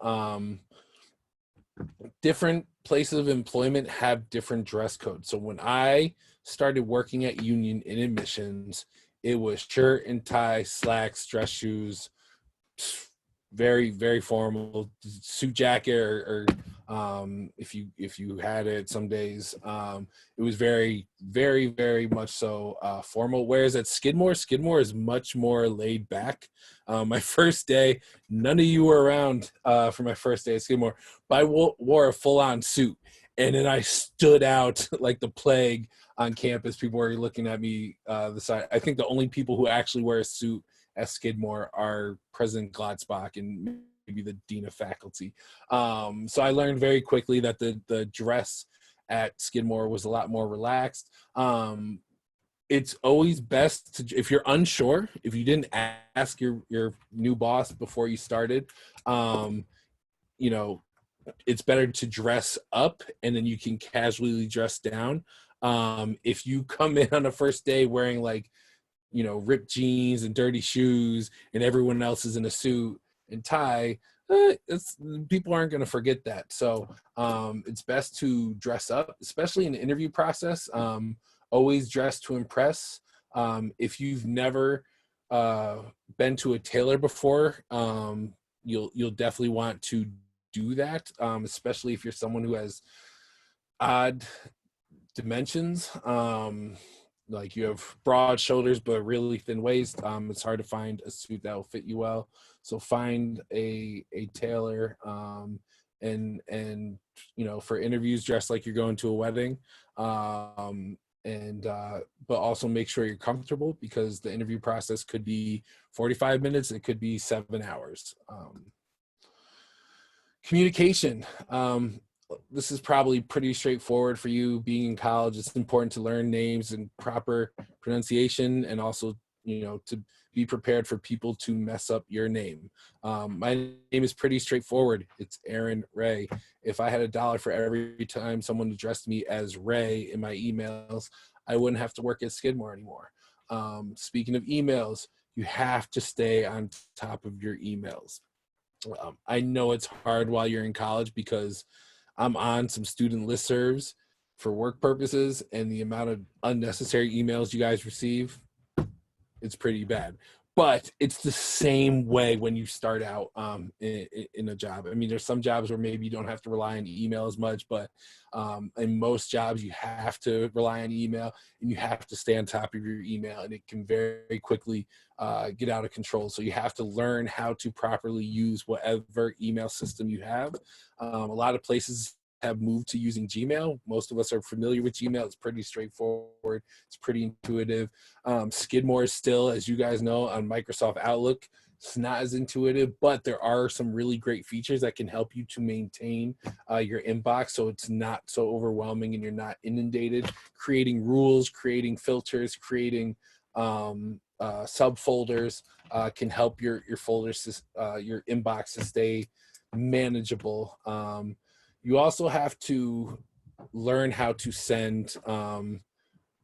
Different places of employment have different dress codes. So when I started working at Union in admissions, it was shirt and tie, slacks, dress shoes, very, very formal, suit jacket, or if you had it some days, it was very, very, very much so formal. Whereas at Skidmore is much more laid back. My first day, none of you were around for my first day at Skidmore, but I wore a full-on suit, and then I stood out like the plague on campus. People were looking at me the side. I think the only people who actually wear a suit at Skidmore are President Glotzbach and maybe the dean of faculty. So I learned very quickly that the dress at Skidmore was a lot more relaxed. It's always best to, if you're unsure, if you didn't ask your new boss before you started, it's better to dress up and then you can casually dress down. If you come in on the first day wearing ripped jeans and dirty shoes and everyone else is in a suit and tie, people aren't going to forget that. So it's best to dress up, especially in the interview process. Always dress to impress. If you've never been to a tailor before, you'll definitely want to do that, especially if you're someone who has odd dimensions. Like you have broad shoulders but really thin waist. It's hard to find a suit that will fit you well. So find a tailor, and for interviews, dress like you're going to a wedding, but also make sure you're comfortable, because the interview process could be 45 minutes. It could be 7 hours. Communication. This is probably pretty straightforward for you being in college. It's important to learn names and proper pronunciation, and also, to be prepared for people to mess up your name. My name is pretty straightforward. It's Aaron Ray. If I had $1 for every time someone addressed me as Ray in my emails, I wouldn't have to work at Skidmore anymore. Speaking of emails, you have to stay on top of your emails. I know it's hard while you're in college because I'm on some student listservs for work purposes, and the amount of unnecessary emails you guys receive, it's pretty bad. But it's the same way when you start out in a job. I mean, there's some jobs where maybe you don't have to rely on email as much, but in most jobs you have to rely on email, and you have to stay on top of your email, and it can very quickly get out of control. So you have to learn how to properly use whatever email system you have. A lot of places have moved to using Gmail. Most of us are familiar with Gmail. It's pretty straightforward. It's pretty intuitive. Skidmore is still, as you guys know, on Microsoft Outlook. It's not as intuitive, but there are some really great features that can help you to maintain your inbox so it's not so overwhelming and you're not inundated. Creating rules, creating filters, creating subfolders can help your folders, your inbox to stay manageable. You also have to learn how to send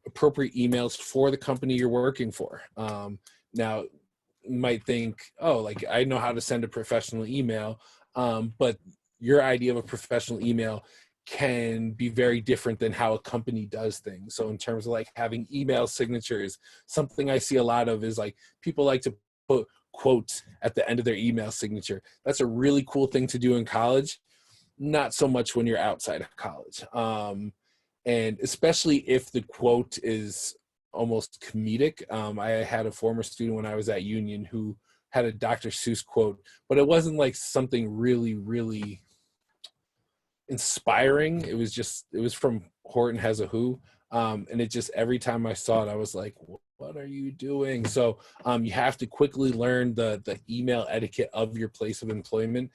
appropriate emails for the company you're working for. Now, you might think, oh, like I know how to send a professional email, but your idea of a professional email can be very different than how a company does things. So in terms of like having email signatures, something I see a lot of is like people like to put quotes at the end of their email signature. That's a really cool thing to do in college. Not so much when you're outside of college. And especially if the quote is almost comedic. I had a former student when I was at Union who had a Dr. Seuss quote, but it wasn't like something really, really inspiring. It was from Horton Has a Who. And it just, every time I saw it, I was like, what are you doing? So you have to quickly learn the email etiquette of your place of employment.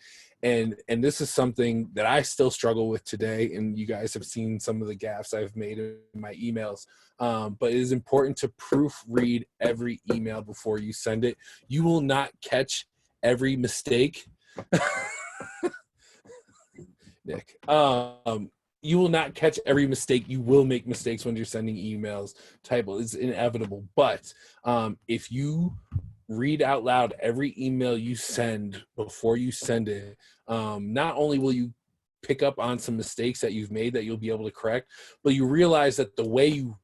And this is something that I still struggle with today. And you guys have seen some of the gaffes I've made in my emails. But it is important to proofread every email before you send it. You will not catch every mistake. Nick. You will not catch every mistake. You will make mistakes when you're sending emails. Typo is inevitable. But if you read out loud every email you send before you send it, not only will you pick up on some mistakes that you've made that you'll be able to correct, but you realize that the way you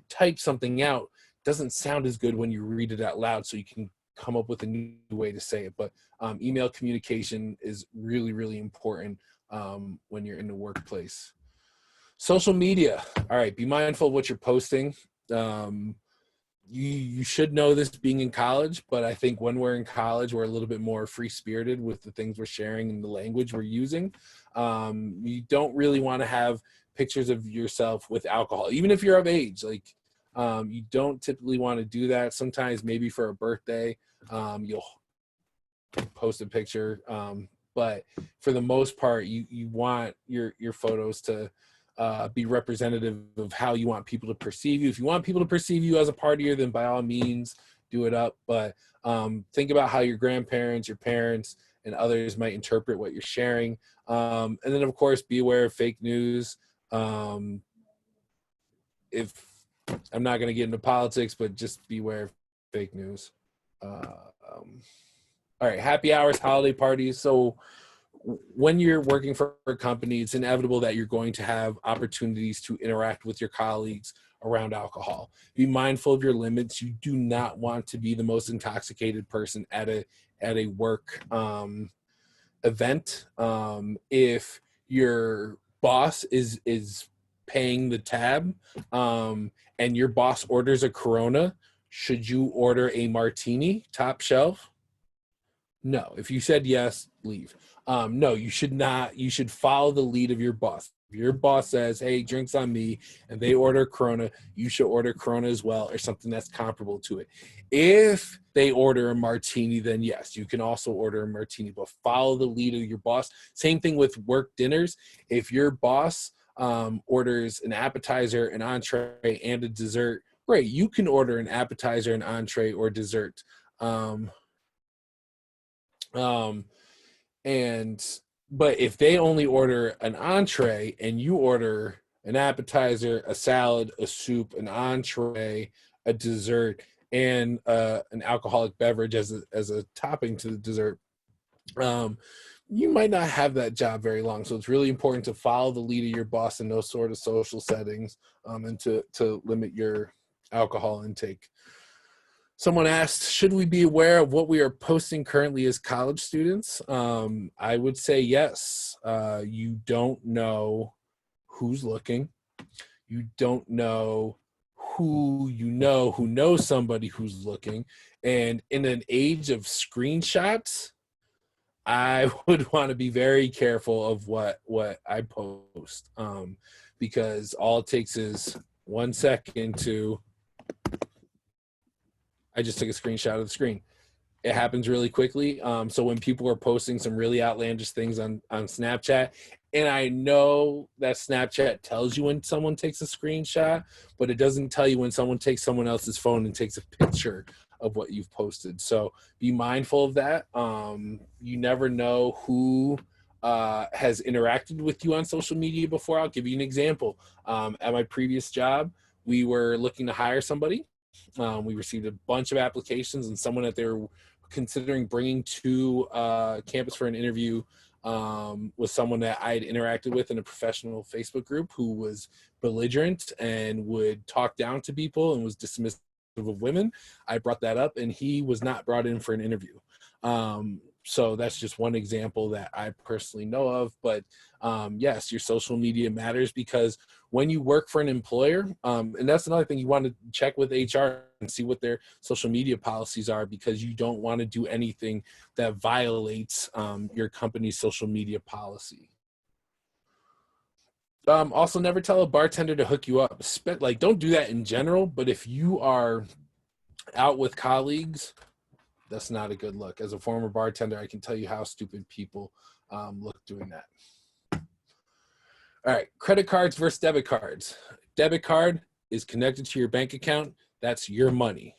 type something out doesn't sound as good when you read it out loud, so you can come up with a new way to say it. But email communication is really, really important when you're in the workplace. Social media. All right, be mindful of what you're posting. You should know this being in college, but I think when we're in college, we're a little bit more free-spirited with the things we're sharing and the language we're using. You don't really want to have pictures of yourself with alcohol, even if you're of age. Like, you don't typically want to do that. Sometimes maybe for a birthday, you'll post a picture. But for the most part, you want your photos to be representative of how you want people to perceive you. If you want people to perceive you as a partier, then by all means do it up. But think about how your grandparents, your parents, and others might interpret what you're sharing. And then, of course, be aware of fake news. If I'm not going to get into politics, but just beware of fake news. All right, happy hours, holiday parties. So when you're working for a company, it's inevitable that you're going to have opportunities to interact with your colleagues around alcohol. Be mindful of your limits. You do not want to be the most intoxicated person at a work event. If your boss is paying the tab and your boss orders a Corona, should you order a martini top shelf? No. If you said yes, leave. No, you should not. You should follow the lead of your boss. your boss says, hey, drinks on me, and they order Corona, you should order Corona as well, or something that's comparable to it. If they order a martini, then yes, you can also order a martini, but follow the lead of your boss. Same thing with work dinners. If your boss orders an appetizer, an entree, and a dessert, great, you can order an appetizer, an entree, or dessert. But if they only order an entree and you order an appetizer, a salad, a soup, an entree, a dessert, and an alcoholic beverage as a topping to the dessert, you might not have that job very long. So it's really important to follow the lead of your boss in those sort of social settings, and to limit your alcohol intake. Someone asked, should we be aware of what we are posting currently as college students? I would say yes. You don't know who's looking. You don't know who knows somebody who's looking. And in an age of screenshots, I would want to be very careful of what I post, because all it takes is 1 second to, I just took a screenshot of the screen. It happens really quickly. So when people are posting some really outlandish things on Snapchat, and I know that Snapchat tells you when someone takes a screenshot, but it doesn't tell you when someone takes someone else's phone and takes a picture of what you've posted. So be mindful of that. You never know who has interacted with you on social media before. I'll give you an example. At my previous job, we were looking to hire somebody. We received a bunch of applications, and someone that they were considering bringing to campus for an interview was someone that I had interacted with in a professional Facebook group, who was belligerent and would talk down to people and was dismissive of women. I brought that up, and he was not brought in for an interview. So that's just one example that I personally know of. But yes, your social media matters, because when you work for an employer, and that's another thing, you want to check with HR and see what their social media policies are, because you don't want to do anything that violates your company's social media policy. Also, never tell a bartender to hook you up. Like, don't do that in general, but if you are out with colleagues, that's not a good look. As a former bartender, I can tell you how stupid people look doing that. All right, credit cards versus debit cards. Debit card is connected to your bank account. That's your money.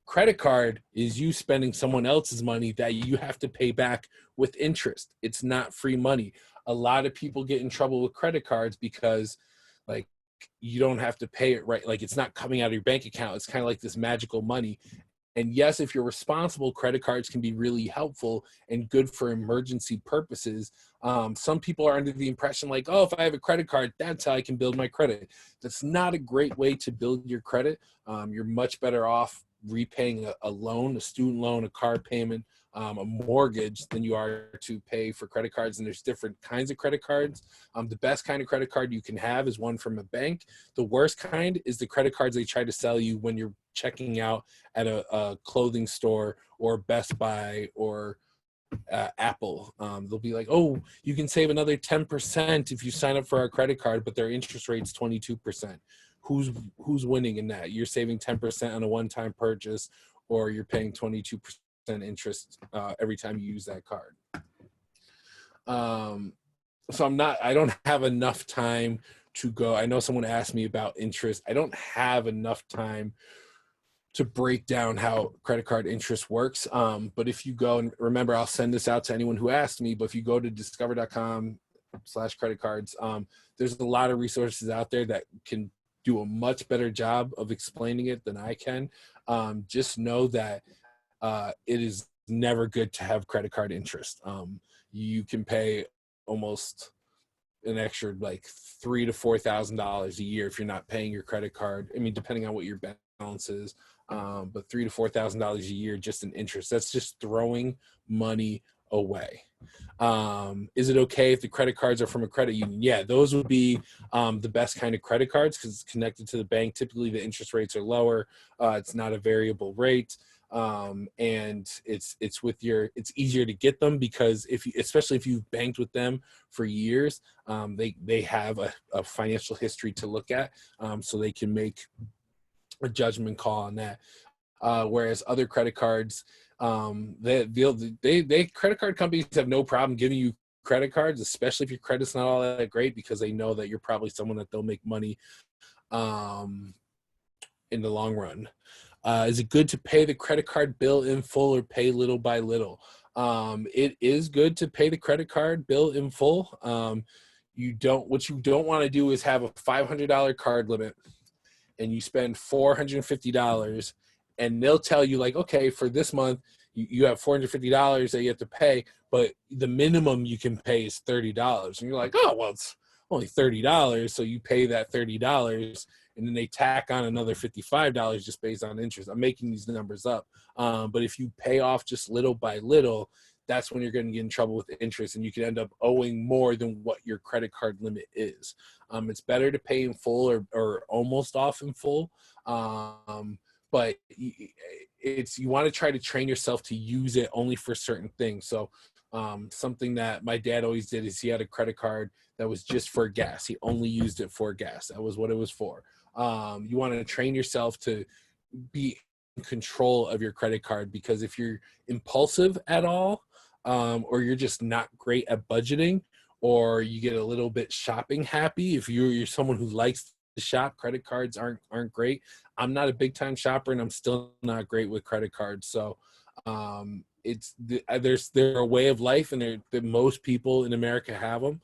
Credit card is you spending someone else's money that you have to pay back with interest. It's not free money. A lot of people get in trouble with credit cards because, like, you don't have to pay it, right? Like, it's not coming out of your bank account. It's kind of like this magical money. And yes, if you're responsible, credit cards can be really helpful and good for emergency purposes. Some people are under the impression like, oh, if I have a credit card, that's how I can build my credit. That's not a great way to build your credit. You're much better off repaying a loan, a student loan, a car payment, a mortgage, than you are to pay for credit cards. And there's different kinds of credit cards. The best kind of credit card you can have is one from a bank. The worst kind is the credit cards they try to sell you when you're checking out at a clothing store or Best Buy or Apple. They'll be like, oh, you can save another 10% if you sign up for our credit card, but their interest rate's 22%. Who's winning in that? You're saving 10% on a one-time purchase, or you're paying 22% interest every time you use that card. So I don't have enough time to go. I know someone asked me about interest. I don't have enough time to break down how credit card interest works. But if you go, and remember, I'll send this out to anyone who asked me, but if you go to discover.com/credit cards, there's a lot of resources out there that can do a much better job of explaining it than I can. Just know that it is never good to have credit card interest. You can pay almost an extra like $3,000 to $4,000 a year if you're not paying your credit card. I mean, depending on what your balance is, but $3,000 to $4,000 a year just in interest. That's just throwing money away. Is it okay if the credit cards are from a credit union? Yeah, those would be the best kind of credit cards because it's connected to the bank. Typically, the interest rates are lower. It's not a variable rate, and it's easier to get them because especially if you've banked with them for years, they have a financial history to look at, so they can make a judgment call on that. Whereas other credit cards, they credit card companies have no problem giving you credit cards, especially if your credit's not all that great, because they know that you're probably someone that they'll make money in the long run. Is it good to pay the credit card bill in full or pay little by little? It is good to pay the credit card bill in full. What you don't want to do is have a $500 card limit and you spend $450, and they'll tell you like, okay, for this month you have $450 that you have to pay, but the minimum you can pay is $30. And you're like, oh, well, it's only $30. So you pay that $30, and then they tack on another $55 just based on interest. I'm making these numbers up. But if you pay off just little by little, that's when you're going to get in trouble with interest, and you can end up owing more than what your credit card limit is. It's better to pay in full or almost off in full. But you want to try to train yourself to use it only for certain things. So something that my dad always did is he had a credit card that was just for gas. He only used it for gas. That was what it was for. You want to train yourself to be in control of your credit card, because if you're impulsive at all, or you're just not great at budgeting, or you get a little bit shopping happy, if you're someone who likes to shop, credit cards aren't great. I'm not a big time shopper, and I'm still not great with credit cards. So they're a way of life, and most people in America have them.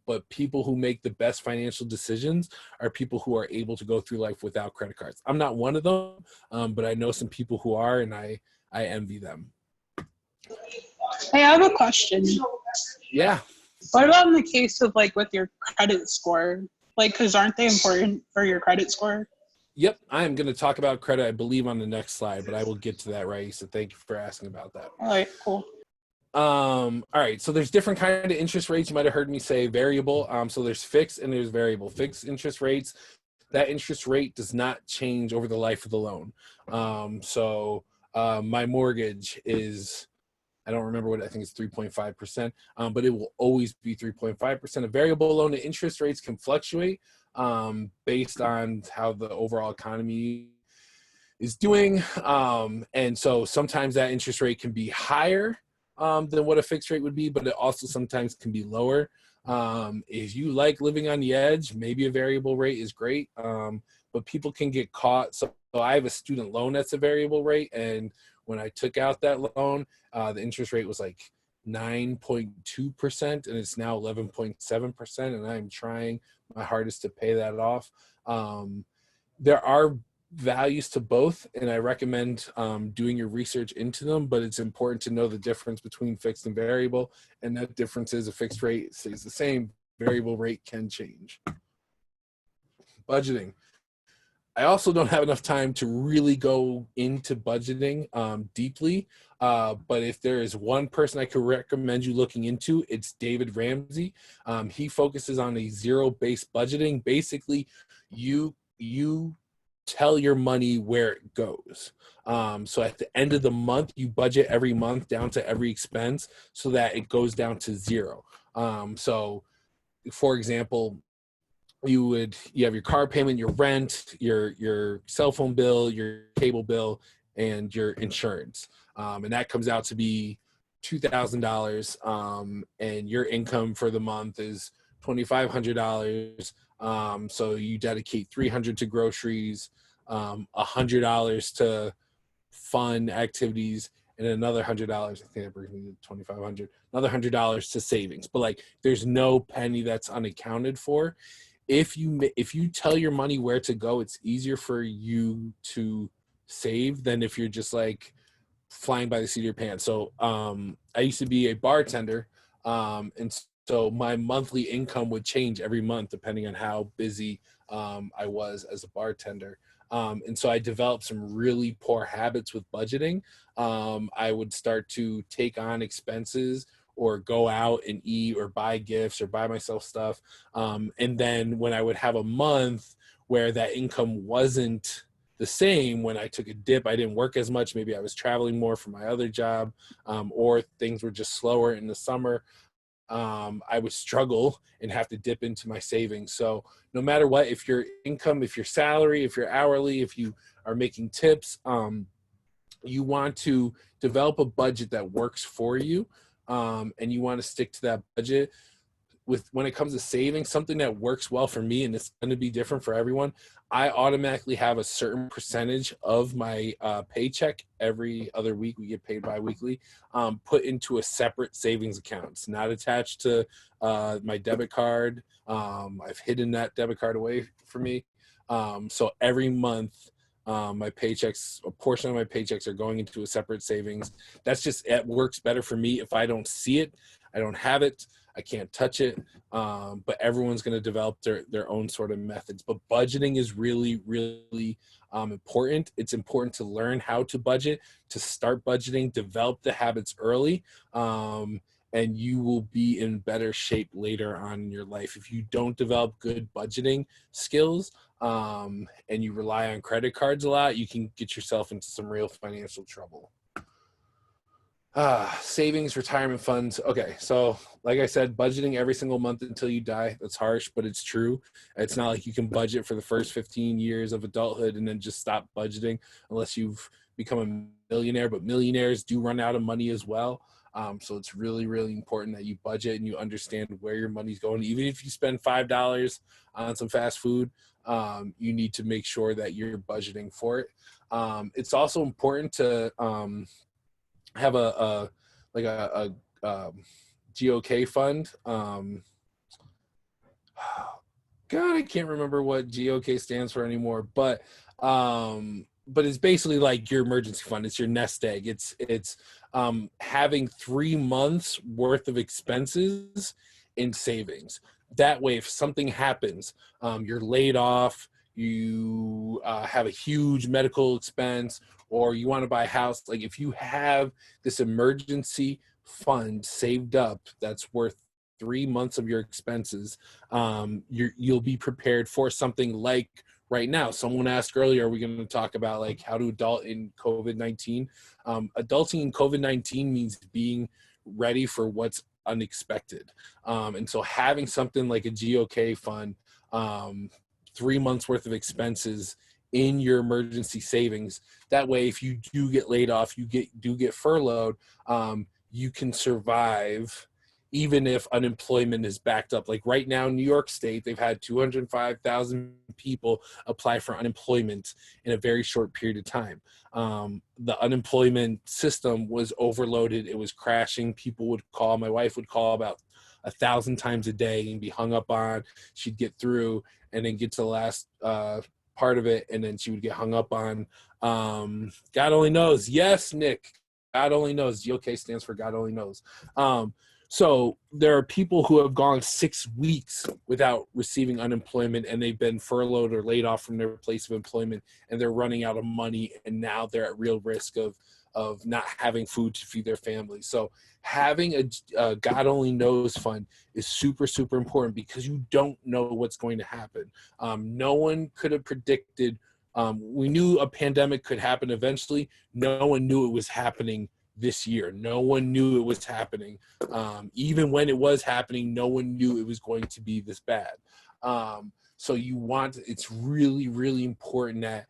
But people who make the best financial decisions are people who are able to go through life without credit cards. I'm not one of them, but I know some people who are, and I envy them. Hey, I have a question. Yeah. What about in the case of like with your credit score? Like, because aren't they important for your credit score? Yep, I am going to talk about credit, I believe, on the next slide, but I will get to that, Raisa. Thank you for asking about that. All right, cool. All right, so there's different kind of interest rates. You might have heard me say variable. So there's fixed and there's variable. Fixed interest rates, that interest rate does not change over the life of the loan. My mortgage is, I don't remember what, I think it's 3.5%, but it will always be 3.5%. A variable loan, the interest rates can fluctuate based on how the overall economy is doing. And so sometimes that interest rate can be higher than what a fixed rate would be, but it also sometimes can be lower. If you like living on the edge, maybe a variable rate is great, but people can get caught. So I have a student loan that's a variable rate, and when I took out that loan, the interest rate was like 9.2%, and it's now 11.7%, and I'm trying my hardest to pay that off. There are values to both, and I recommend doing your research into them, but it's important to know the difference between fixed and variable, and that difference is a fixed rate stays the same, variable rate can change. Budgeting. I also don't have enough time to really go into budgeting deeply, but if there is one person I could recommend you looking into, it's David Ramsey. He focuses on a zero-based budgeting. Basically, you tell your money where it goes. So at the end of the month, you budget every month down to every expense so that it goes down to zero. So, for example, you have your car payment, your rent, your cell phone bill, your cable bill, and your insurance. And that comes out to be $2,000. And your income for the month is $2,500. So you dedicate $300 to groceries, $100 to fun activities, and another $100. I think that brings me to $2,500. Another $100 to savings. But like, there's no penny that's unaccounted for. If you tell your money where to go, it's easier for you to save than if you're just like flying by the seat of your pants. So I used to be a bartender, and so my monthly income would change every month depending on how busy I was as a bartender. And so I developed some really poor habits with budgeting. I would start to take on expenses or go out and eat or buy gifts or buy myself stuff. And then when I would have a month where that income wasn't the same, when I took a dip, I didn't work as much. Maybe I was traveling more for my other job, or things were just slower in the summer. I would struggle and have to dip into my savings. So no matter what, if your income, if your salary, if you're hourly, if you are making tips, you want to develop a budget that works for you, and you want to stick to that budget. When it comes to saving, something that works well for me, and it's going to be different for everyone, I automatically have a certain percentage of my paycheck every other week. We get paid bi-weekly, put into a separate savings account. It's not attached to my debit card. I've hidden that debit card away from me. So every month, my paychecks, a portion of my paychecks are going into a separate savings. It works better for me. If I don't see it, I don't have it, I can't touch it. But everyone's going to develop their own sort of methods. But budgeting is really, really important. It's important to learn how to budget, to start budgeting, develop the habits early, and you will be in better shape later on in your life. If you don't develop good budgeting skills, and you rely on credit cards a lot, you can get yourself into some real financial trouble. Savings, retirement funds. Okay, so like I said, budgeting every single month until you die. That's harsh, but it's true. It's not like you can budget for the first 15 years of adulthood and then just stop budgeting unless you've become a millionaire. But millionaires do run out of money as well. So it's really, really important that you budget and you understand where your money's going. Even if you spend $5 on some fast food, you need to make sure that you're budgeting for it. It's also important to have a GOK fund. God, I can't remember what GOK stands for anymore, but it's basically like your emergency fund. It's your nest egg. It's having 3 months worth of expenses in savings. That way, if something happens, you're laid off, you have a huge medical expense, or you want to buy a house, like if you have this emergency fund saved up that's worth 3 months of your expenses, you'll be prepared for something like right now. Someone asked earlier, are we going to talk about like how to adult in COVID-19? Adulting in COVID-19 means being ready for what's unexpected. And so having something like a GOK fund, 3 months worth of expenses in your emergency savings. That way, if you do get laid off, you get furloughed, you can survive even if unemployment is backed up. Like right now in New York State, they've had 205,000 people apply for unemployment in a very short period of time. The unemployment system was overloaded. It was crashing. People would call, my wife would call about 1,000 times a day and be hung up on. She'd get through and then get to the last part of it, and then she would get hung up on. God only knows. Yes, Nick. God only knows. GOK stands for God only knows. So there are people who have gone 6 weeks without receiving unemployment, and they've been furloughed or laid off from their place of employment, and they're running out of money, and now they're at real risk of not having food to feed their family. So having a God only knows fund is super, super important because you don't know what's going to happen. No one could have predicted. We knew a pandemic could happen eventually. No one knew it was happening this year. No one knew it was happening. Even when it was happening, no one knew it was going to be this bad. So it's really, really important that,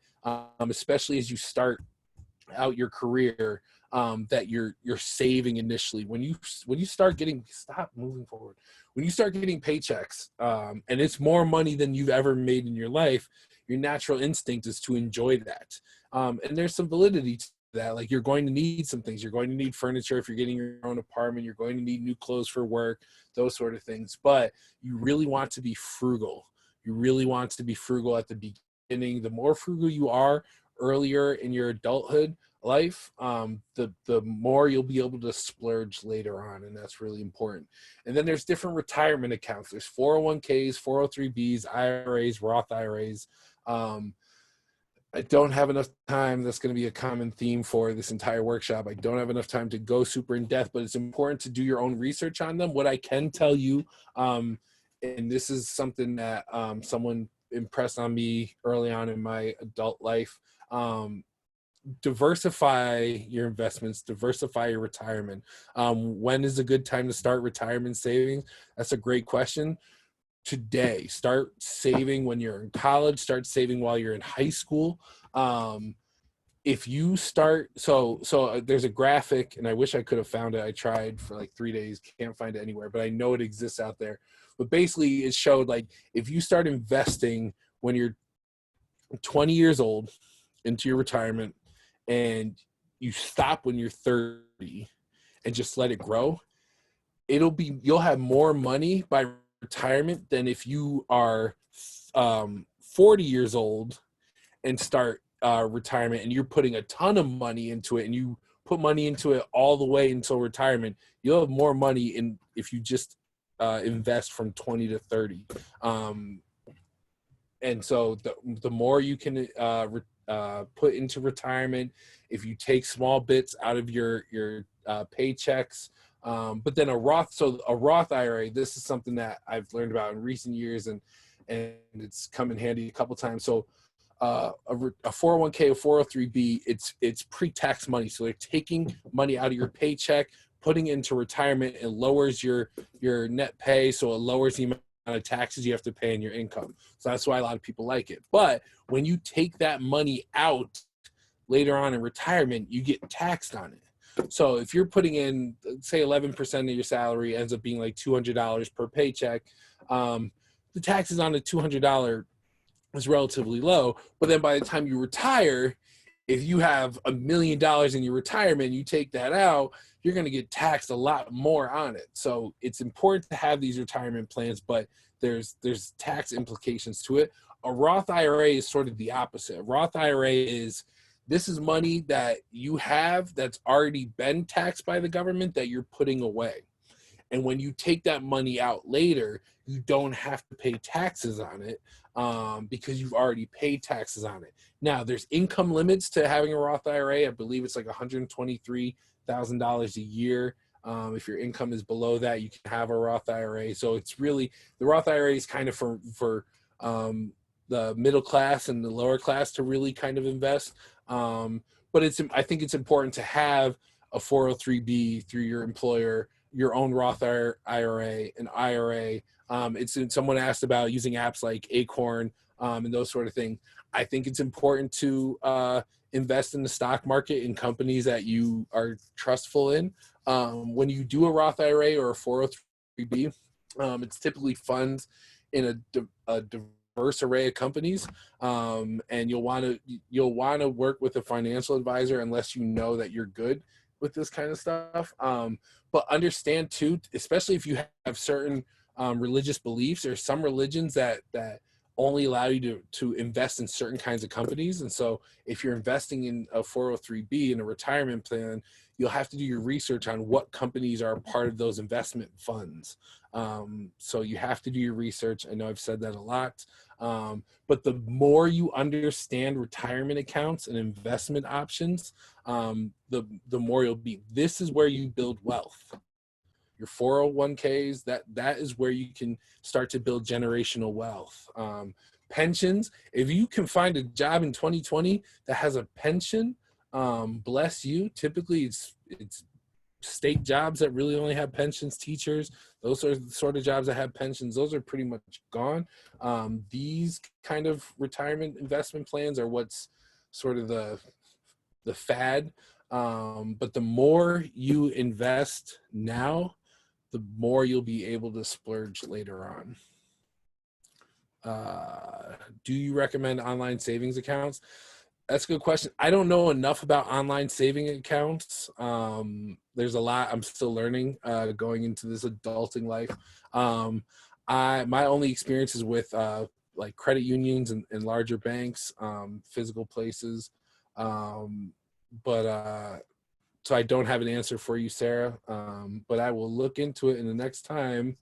especially as you start out your career, that you're saving initially. When you start getting, stop moving forward. When you start getting paychecks, and it's more money than you've ever made in your life, your natural instinct is to enjoy that. And there's some validity to that. Like you're going to need some things. You're going to need furniture if you're getting your own apartment. You're going to need new clothes for work, those sort of things. But you really want to be frugal. You really want to be frugal at the beginning. The more frugal you are earlier in your adulthood life, the more you'll be able to splurge later on, and that's really important. And then there's different retirement accounts. There's 401ks, 403bs, IRAs, Roth IRAs. I don't have enough time. That's going to be a common theme for this entire workshop. I don't have enough time to go super in depth, but it's important to do your own research on them. What I can tell you, and this is something that someone impressed on me early on in my adult life, diversify your investments, diversify your retirement. When is a good time to start retirement savings? That's a great question. Today, start saving when you're in college, start saving while you're in high school. If you start, there's a graphic, and I wish I could have found it. I tried for like 3 days, can't find it anywhere, but I know it exists out there. But basically it showed like if you start investing when you're 20 years old into your retirement and you stop when you're 30 and just let it grow, you'll have more money by retirement than if you are 40 years old and start retirement and you're putting a ton of money into it and you put money into it all the way until retirement. You'll have more money if you just invest from 20 to 30. And so the more you can put into retirement, if you take small bits out of your paychecks, but then a Roth IRA, this is something that I've learned about in recent years, and it's come in handy a couple times. So a 401k, a 403b, it's pre-tax money. So they're taking money out of your paycheck, putting it into retirement. It lowers your net pay, so it lowers the amount of taxes you have to pay in your income. So that's why a lot of people like it. But when you take that money out later on in retirement, you get taxed on it. So if you're putting in, say, 11% of your salary ends up being like $200 per paycheck, the taxes on the $200 is relatively low. But then by the time you retire, if you have $1 million in your retirement, you take that out, you're going to get taxed a lot more on it. So it's important to have these retirement plans, but there's tax implications to it. A Roth IRA is sort of the opposite. A Roth IRA this is money that you have that's already been taxed by the government that you're putting away. And when you take that money out later, you don't have to pay taxes on it because you've already paid taxes on it. Now, there's income limits to having a Roth IRA. I believe it's like $123,000 a year. If your income is below that, you can have a Roth IRA. So it's really, the Roth IRA is kind of for the middle class and the lower class to really kind of invest. But I think it's important to have a 403b through your employer, your own Roth IRA, an IRA. Someone asked about using apps like Acorn and those sort of things. I think it's important to invest in the stock market in companies that you are trustful in. When you do a Roth IRA or a 403b, it's typically funds in a diverse array of companies, and you'll want to work with a financial advisor unless you know that you're good with this kind of stuff. But understand too, especially if you have certain religious beliefs, or some religions that only allow you to invest in certain kinds of companies. And so if you're investing in a 403b in a retirement plan, you'll have to do your research on what companies are part of those investment funds. So you have to do your research. I know I've said that a lot, but the more you understand retirement accounts and investment options, the more you'll be. This is where you build wealth. Your 401ks, that is where you can start to build generational wealth. Pensions, if you can find a job in 2020 that has a pension, bless you. Typically it's state jobs that really only have pensions, teachers, those are the sort of jobs that have pensions. Those are pretty much gone. These kind of retirement investment plans are what's sort of the fad. But the more you invest now, the more you'll be able to splurge later on. Do you recommend online savings accounts? That's a good question. I don't know enough about online saving accounts. There's a lot I'm still learning going into this adulting life. My only experience is with like credit unions and larger banks, physical places. So I don't have an answer for you, Sarah, but I will look into it, and the next time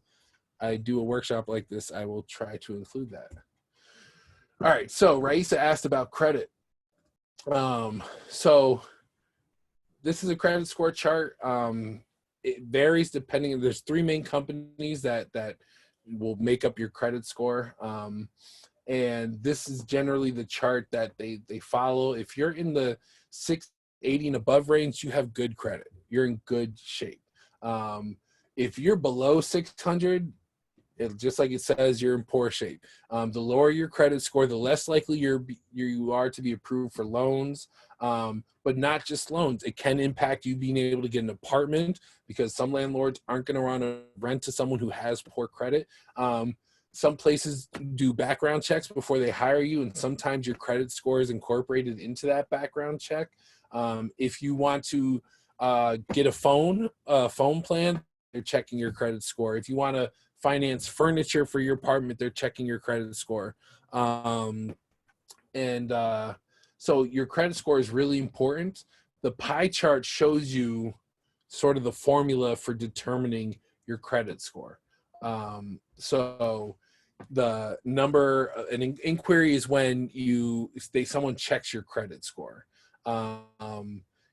I do a workshop like this, I will try to include that. All right, so Raisa asked about credit. So this is a credit score chart. It varies depending. There's three main companies that will make up your credit score. And this is generally the chart that they follow. If you're in the 680 and above range, you have good credit. You're in good shape. If you're below 600, just like it says, you're in poor shape. The lower your credit score, the less likely you are to be approved for loans. But not just loans. It can impact you being able to get an apartment because some landlords aren't going to want to rent to someone who has poor credit. Some places do background checks before they hire you, and sometimes your credit score is incorporated into that background check. If you want to get a phone plan, they're checking your credit score. If you want to finance furniture for your apartment, they're checking your credit score. So your credit score is really important. The pie chart shows you sort of the formula for determining your credit score. So the number, an inquiry is when someone checks your credit score.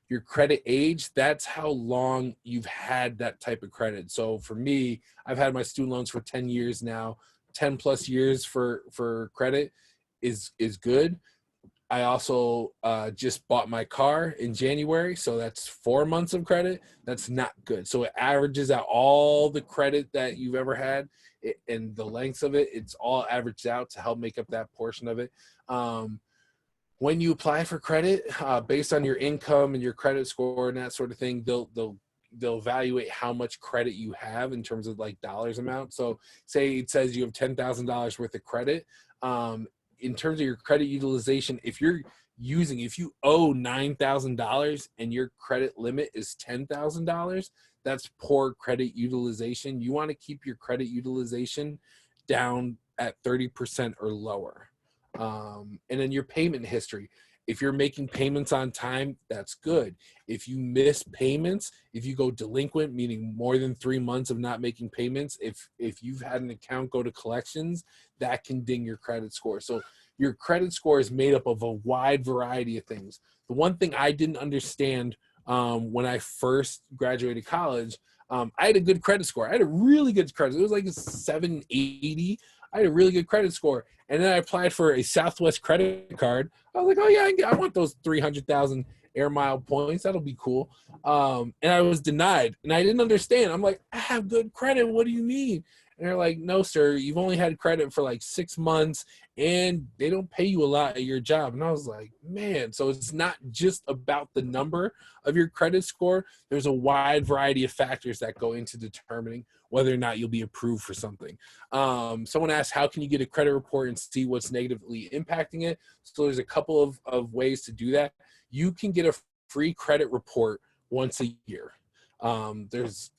Your credit age, that's how long you've had that type of credit. So for me, I've had my student loans for 10 years now. 10 plus years for credit is good. I also just bought my car in January, so that's 4 months of credit. That's not good. So it averages out all the credit that you've ever had and the lengths of it. It's all averaged out to help make up that portion of it. When you apply for credit, based on your income and your credit score and that sort of thing, they'll evaluate how much credit you have in terms of like dollars amount. So say it says you have $10,000 worth of credit. In terms of your credit utilization, if you owe $9,000 and your credit limit is $10,000, that's poor credit utilization. You want to keep your credit utilization down at 30% or lower. And then your payment history. If you're making payments on time, that's good. If you miss payments, if you go delinquent, meaning more than 3 months of not making payments, if you've had an account go to collections, that can ding your credit score. So your credit score is made up of a wide variety of things. The one thing I didn't understand when I first graduated college, I had a good credit score. I had a really good credit. It was like a 780. I had a really good credit score. And then I applied for a Southwest credit card. I was like, oh yeah, I want those 300,000 air mile points. That'll be cool. And I was denied. And I didn't understand. I'm like, I have good credit. What do you mean? And they're like, no, sir, you've only had credit for like 6 months and they don't pay you a lot at your job. And I was like, man, so it's not just about the number of your credit score. There's a wide variety of factors that go into determining whether or not you'll be approved for something. Someone asked, how can you get a credit report and see what's negatively impacting it? So there's a couple of ways to do that. You can get a free credit report once a year. There's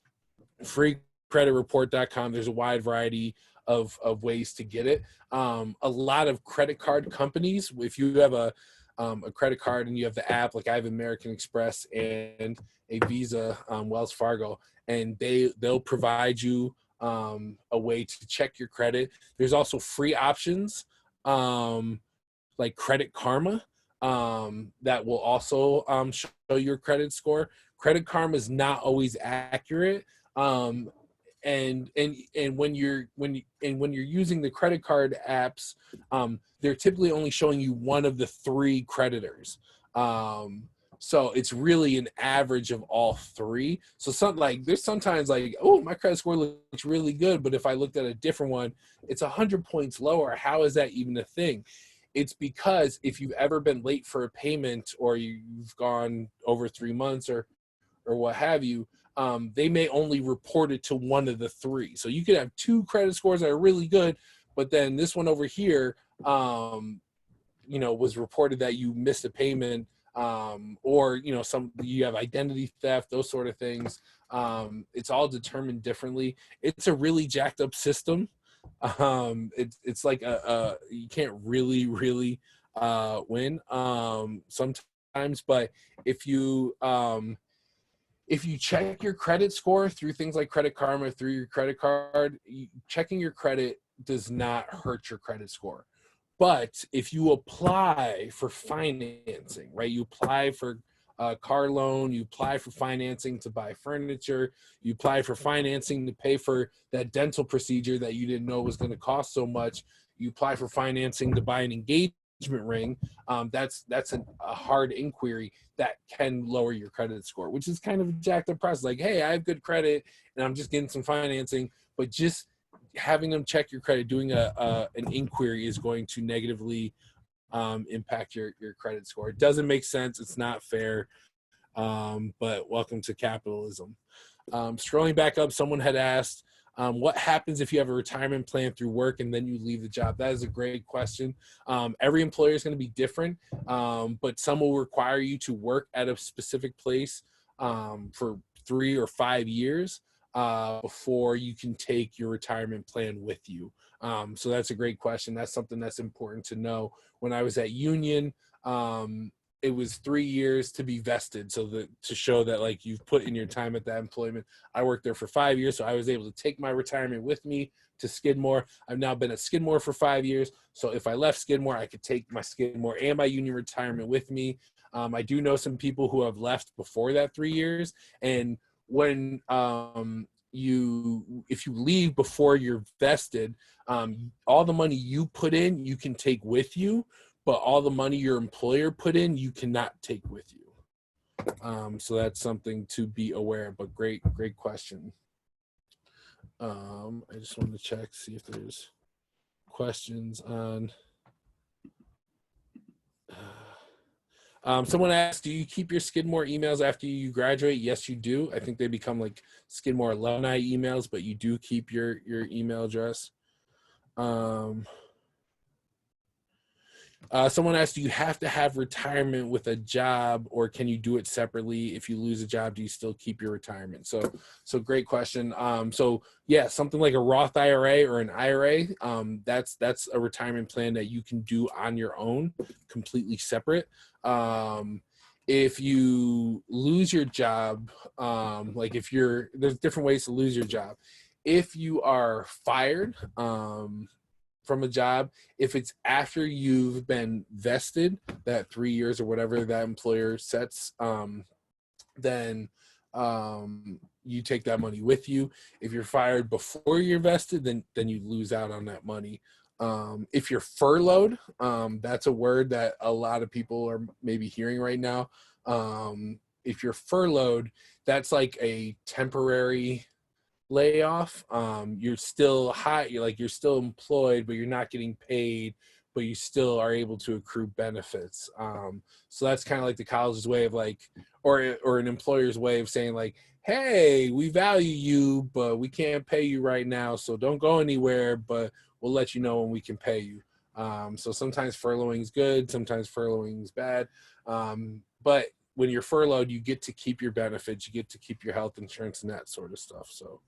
freecreditreport.com. There's a wide variety of ways to get it. A lot of credit card companies, if you have a credit card and you have the app, like I have American Express and a Visa, Wells Fargo, and they'll provide you a way to check your credit. There's also free options like Credit Karma that will also show your credit score. Credit Karma is not always accurate. And when you're using the credit card apps, they're typically only showing you one of the three creditors. So it's really an average of all three. So there's sometimes like, oh, my credit score looks really good, but if I looked at a different one, it's 100 points lower. How is that even a thing? It's because if you've ever been late for a payment or you've gone over 3 months or what have you, they may only report it to one of the three. So you could have two credit scores that are really good, but then this one over here, was reported that you missed a payment, or you have identity theft, those sort of things. It's all determined differently. It's a really jacked up system. It's like you can't really win sometimes, but if you check your credit score through things like Credit Karma, through your credit card, checking your credit does not hurt your credit score. But if you apply for financing, right, you apply for a car loan, you apply for financing to buy furniture, you apply for financing to pay for that dental procedure that you didn't know was going to cost so much, you apply for financing to buy an engagement ring, that's a hard inquiry that can lower your credit score, which is kind of jacked up process. Like, hey, I have good credit and I'm just getting some financing, but just having them check your credit, doing an inquiry is going to negatively impact your credit score. It doesn't make sense. It's not fair. But welcome to capitalism. Scrolling back up, someone had asked, what happens if you have a retirement plan through work and then you leave the job? That is a great question. Every employer is going to be different, but some will require you to work at a specific place for 3 or 5 years before you can take your retirement plan with you. So that's a great question. That's something that's important to know. When I was at Union, it was 3 years to be vested, so that to show that like you've put in your time at that employment. I worked there for 5 years, so I was able to take my retirement with me to Skidmore. I've now been at Skidmore for 5 years, so if I left Skidmore, I could take my Skidmore and my Union retirement with me. I do know some people who have left before that 3 years, and when if you leave before you're vested, all the money you put in you can take with you, but all the money your employer put in you cannot take with you. So that's something to be aware of. But great question. I just want to check, see if there's questions on. Someone asked, do you keep your Skidmore emails after you graduate? Yes, you do. I think they become like Skidmore alumni emails, but you do keep your email address. Someone asked, do you have to have retirement with a job, or can you do it separately? If you lose a job, do you still keep your retirement? So great question. So yeah, something like a Roth IRA or an IRA, that's a retirement plan that you can do on your own, completely separate. If you lose your job, like there's different ways to lose your job. If you are fired, from a job, if it's after you've been vested that 3 years or whatever that employer sets, then you take that money with you. If you're fired before you're vested, then you lose out on that money. If you're furloughed, that's a word that a lot of people are maybe hearing right now. If you're furloughed, that's like a temporary layoff. You're still you're still employed, but you're not getting paid, but you still are able to accrue benefits. So that's kind of like the college's way of like, or an employer's way of saying like, hey, we value you, but we can't pay you right now, so don't go anywhere, but we'll let you know when we can pay you. So sometimes furloughing is good, sometimes furloughing is bad. But when you're furloughed, you get to keep your benefits, you get to keep your health insurance and that sort of stuff. So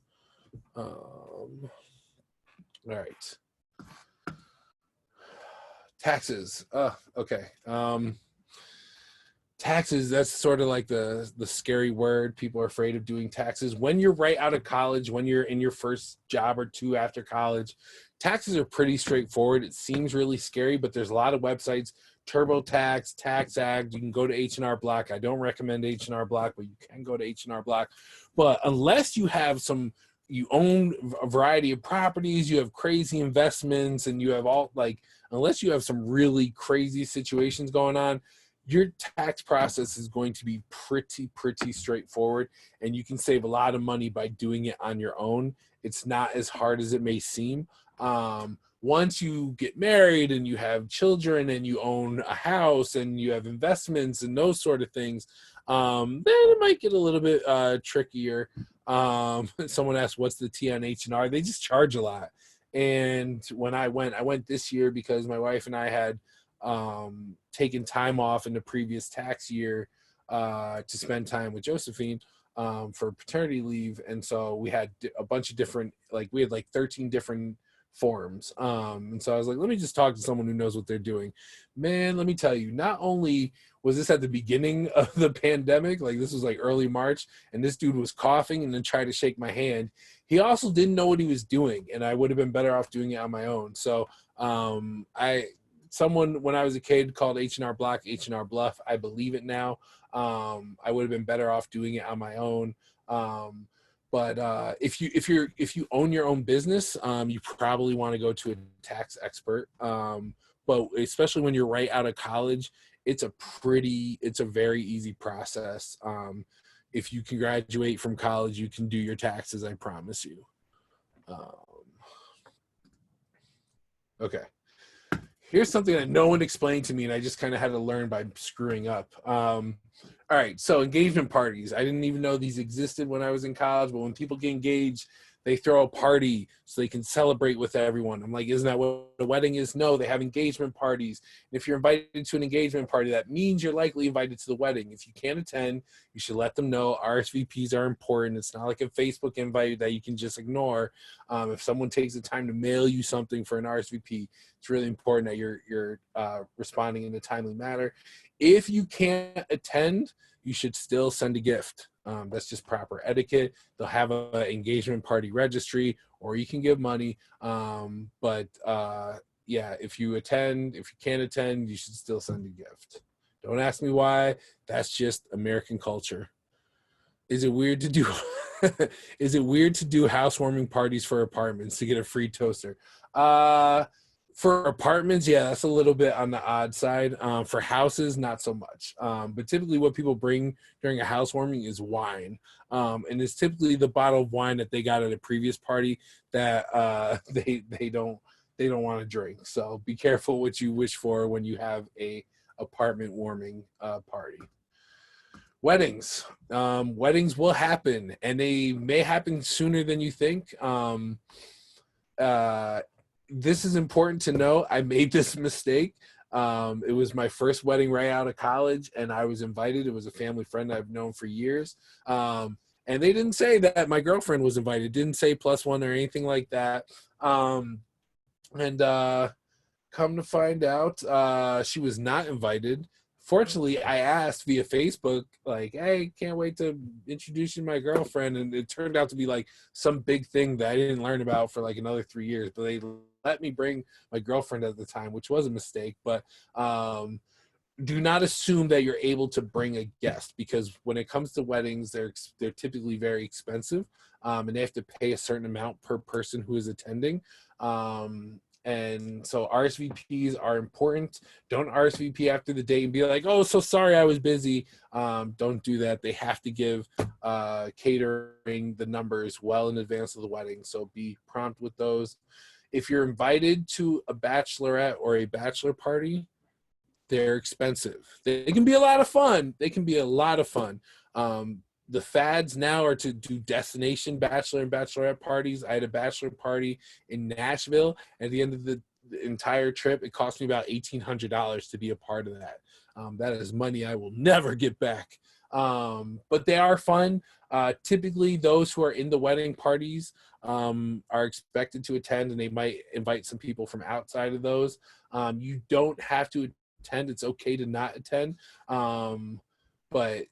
all right. Taxes. Okay. Taxes, that's sort of like the scary word. People are afraid of doing taxes. When you're right out of college, when you're in your first job or two after college, taxes are pretty straightforward. It seems really scary, but there's a lot of websites, TurboTax, TaxAct. You can go to H&R Block. I don't recommend H&R Block, but you can go to H&R Block. But unless you have you own a variety of properties, you have crazy investments, and you have unless you have some really crazy situations going on, your tax process is going to be pretty straightforward, and you can save a lot of money by doing it on your own. It's not as hard as it may seem. Once you get married and you have children and you own a house and you have investments and those sort of things, then it might get a little bit trickier. Someone asked, what's the T on H&R? They just charge a lot. And when I went this year because my wife and I had taken time off in the previous tax year to spend time with Josephine for paternity leave. And so we had a bunch of different, we had 13 different forms. And so I was like, let me just talk to someone who knows what they're doing. Man, let me tell you, not only was this at the beginning of the pandemic, this was early March, and this dude was coughing and then tried to shake my hand. He also didn't know what he was doing, and I would have been better off doing it on my own. So someone when I was a kid called H&R Block H&R Bluff. I believe it now. I would have been better off doing it on my own. But if you own your own business, you probably want to go to a tax expert. But especially when you're right out of college, it's a very easy process. If you can graduate from college, you can do your taxes, I promise you. Okay. Here's something that no one explained to me, and I just kind of had to learn by screwing up. All right, so engagement parties. I didn't even know these existed when I was in college, but when people get engaged, they throw a party so they can celebrate with everyone. I'm like, isn't that what a wedding is? No, they have engagement parties. And if you're invited to an engagement party, that means you're likely invited to the wedding. If you can't attend, you should let them know. RSVPs are important. It's not like a Facebook invite that you can just ignore. If someone takes the time to mail you something for an RSVP, it's really important that you're responding in a timely manner. If you can't attend, you should still send a gift. That's just proper etiquette. They'll have an engagement party registry, or you can give money. Yeah, if you can't attend, you should still send a gift. Don't ask me why. That's just American culture. Is it weird to do? Is it weird to do housewarming parties for apartments to get a free toaster? For apartments, yeah, that's a little bit on the odd side. For houses, not so much. But typically what people bring during a housewarming is wine. And it's typically the bottle of wine that they got at a previous party that they don't want to drink. So be careful what you wish for when you have a apartment warming party. Weddings. Weddings will happen, and they may happen sooner than you think. This is important to know. I made this mistake. It was my first wedding right out of college, and I was invited. It was a family friend I've known for years. And they didn't say that my girlfriend was invited. Didn't say +1 or anything like that. Come to find out, she was not invited. Fortunately, I asked via Facebook, like, hey, can't wait to introduce you to my girlfriend. And it turned out to be like some big thing that I didn't learn about for like another 3 years. But they let me bring my girlfriend at the time, which was a mistake. But do not assume that you're able to bring a guest, because when it comes to weddings, they're typically very expensive. And they have to pay a certain amount per person who is attending. And so RSVPs are important. Don't RSVP after the date and be like, oh, so sorry, I was busy. Don't do that. They have to give catering the numbers well in advance of the wedding. So be prompt with those. If you're invited to a bachelorette or a bachelor party, they're expensive. They can be a lot of fun. The fads now are to do destination bachelor and bachelorette parties. I had a bachelor party in Nashville. At the end of the entire trip, it cost me about $1,800 to be a part of that. That is money I will never get back. But they are fun. Typically, those who are in the wedding parties are expected to attend, and they might invite some people from outside of those. You don't have to attend. It's okay to not attend. But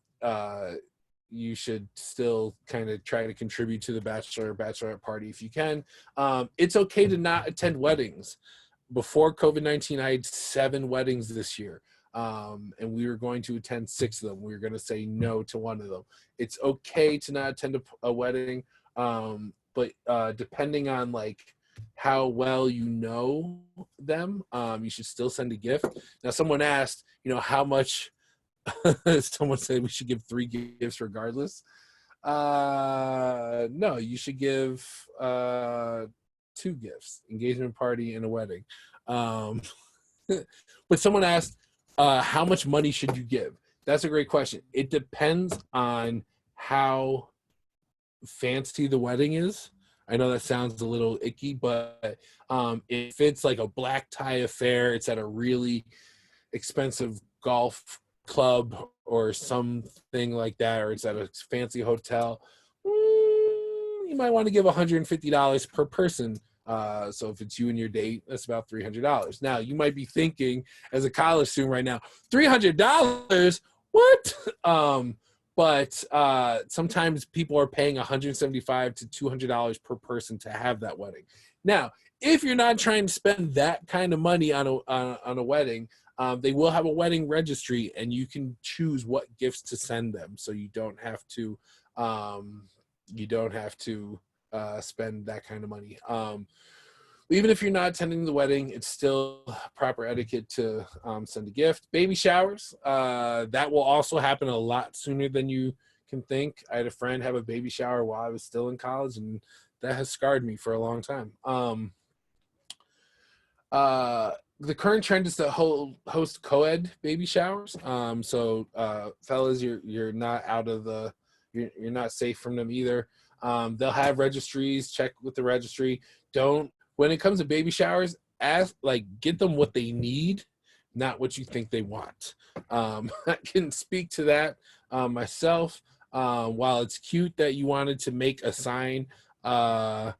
you should still kind of try to contribute to the bachelor or bachelorette party if you can. It's okay to not attend weddings. Before COVID-19, I had 7 weddings this year, and we were going to attend 6 of them. We were going to say no to 1 of them. It's okay to not attend a wedding, but depending on like how well you know them, you should still send a gift. Now, someone asked, how much. Someone said we should give 3 gifts regardless. No, you should give 2 gifts: engagement party and a wedding. But someone asked, how much money should you give? That's a great question. It depends on how fancy the wedding is. I know that sounds a little icky, but if it's like a black tie affair, it's at a really expensive golf club or something like that, or it's at a fancy hotel, you might want to give $150 per person. So if it's you and your date, that's about $300. Now, you might be thinking as a college student right now, $300? What? but sometimes people are paying $175 to $200 per person to have that wedding. Now, if you're not trying to spend that kind of money on a wedding, they will have a wedding registry, and you can choose what gifts to send them, so you don't have to spend that kind of money. Even if you're not attending the wedding, it's still proper etiquette to send a gift. Baby showers, that will also happen a lot sooner than you can think. I had a friend have a baby shower while I was still in college, and that has scarred me for a long time. The current trend is to host co-ed baby showers. So fellas, you're not out of the, you're not safe from them either. They'll have registries. Check with the registry. When it comes to baby showers, get them what they need, not what you think they want. I can speak to that myself. While it's cute that you wanted to make a sign, a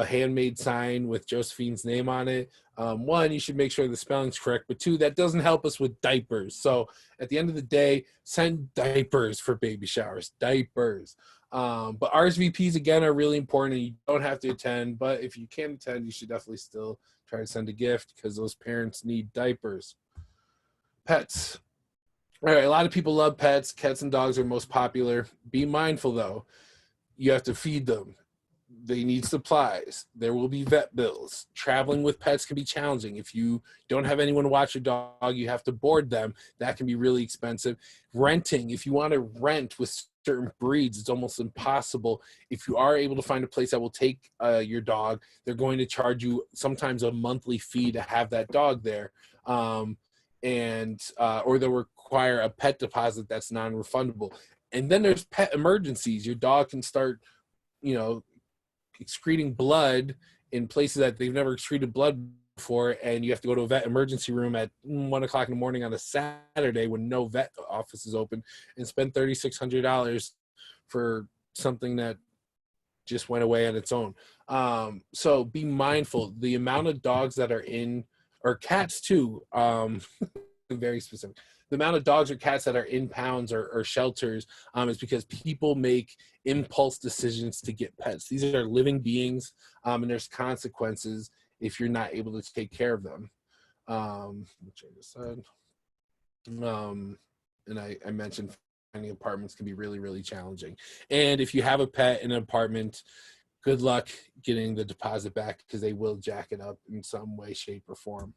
handmade sign with Josephine's name on it. One, you should make sure the spelling's correct, but two, that doesn't help us with diapers. So at the end of the day, send diapers for baby showers, diapers. But RSVPs, again, are really important, and you don't have to attend, but if you can attend, you should definitely still try to send a gift because those parents need diapers. Pets. All right, a lot of people love pets. Cats and dogs are most popular. Be mindful, though. You have to feed them. They need supplies. There will be vet bills. Traveling with pets can be challenging. If you don't have anyone to watch your dog, you have to board them. That can be really expensive. Renting, if you want to rent with certain breeds, it's almost impossible. If you are able to find a place that will take your dog, they're going to charge you sometimes a monthly fee to have that dog there. Or they'll require a pet deposit that's non-refundable. And then there's pet emergencies. Your dog can start, excreting blood in places that they've never excreted blood before, and you have to go to a vet emergency room at 1:00 in the morning on a Saturday when no vet office is open, and spend $3,600 for something that just went away on its own. So be mindful. The amount of dogs that are in, or cats too, very specific. The amount of dogs or cats that are in pounds or shelters is because people make impulse decisions to get pets. These are living beings, and there's consequences if you're not able to take care of them. Which I just said. And I mentioned finding apartments can be really, really challenging. And if you have a pet in an apartment, good luck getting the deposit back because they will jack it up in some way, shape, or form.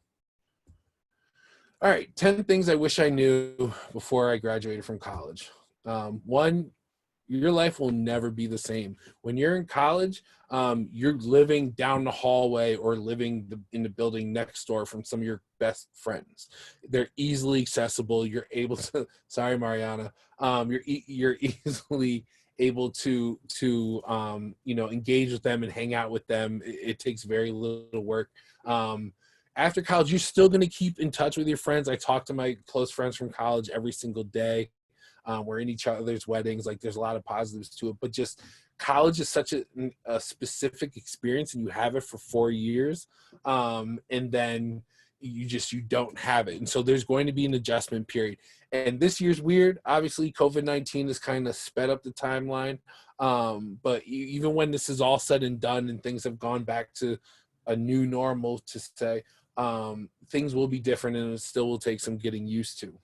All right, 10 things I wish I knew before I graduated from college. One, your life will never be the same. When you're in college, you're living down the hallway or living in the building next door from some of your best friends. They're easily accessible. You're able to, sorry, Mariana, you're easily able to engage with them and hang out with them. It takes very little work. After college, you're still going to keep in touch with your friends. I talk to my close friends from college every single day. We're in each other's weddings. Like, there's a lot of positives to it, but just college is such a specific experience, and you have it for 4 years. And then you don't have it. And so there's going to be an adjustment period. And this year's weird. Obviously, COVID-19 has kind of sped up the timeline. But even when this is all said and done and things have gone back to a new normal, to say, things will be different, and it still will take some getting used to.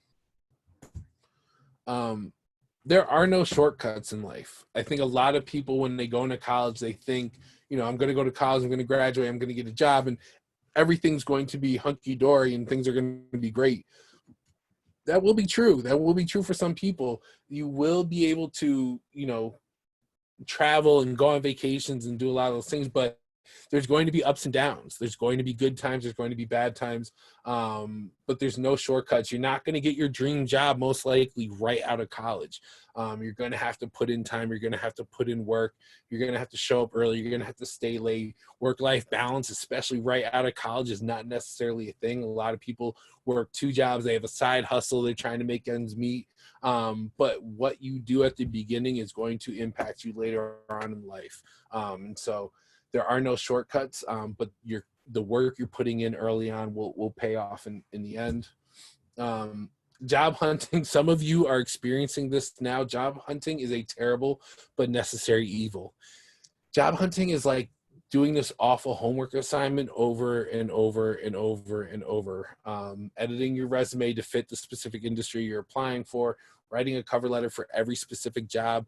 There are no shortcuts in life. I think a lot of people, when they go into college, they think, I'm going to go to college, I'm going to graduate, I'm going to get a job, and everything's going to be hunky-dory and things are going to be great. That will be true. That will be true for some people. You will be able to, travel and go on vacations and do a lot of those things, but there's going to be ups and downs. There's going to be good times. There's going to be bad times. But there's no shortcuts. You're not going to get your dream job most likely right out of college. You're going to have to put in time. You're going to have to put in work. You're going to have to show up early. You're going to have to stay late. Work-life balance, especially right out of college, is not necessarily a thing. A lot of people work 2 jobs. They have a side hustle. They're trying to make ends meet. But what you do at the beginning is going to impact you later on in life. And so there are no shortcuts, but the work you're putting in early on will pay off in the end. job hunting, some of you are experiencing this now. Job hunting is a terrible but necessary evil. Job hunting is like doing this awful homework assignment over and over and over and over. Editing your resume to fit the specific industry you're applying for, writing a cover letter for every specific job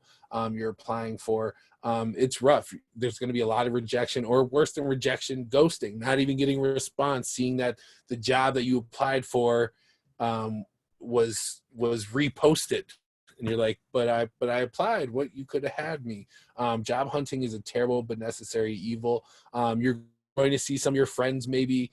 you're applying for. It's rough. There's going to be a lot of rejection, or worse than rejection, ghosting, not even getting a response, seeing that the job that you applied for was reposted. And you're like, but I applied. What, you could have had me. Job hunting is a terrible but necessary evil. You're going to see some of your friends maybe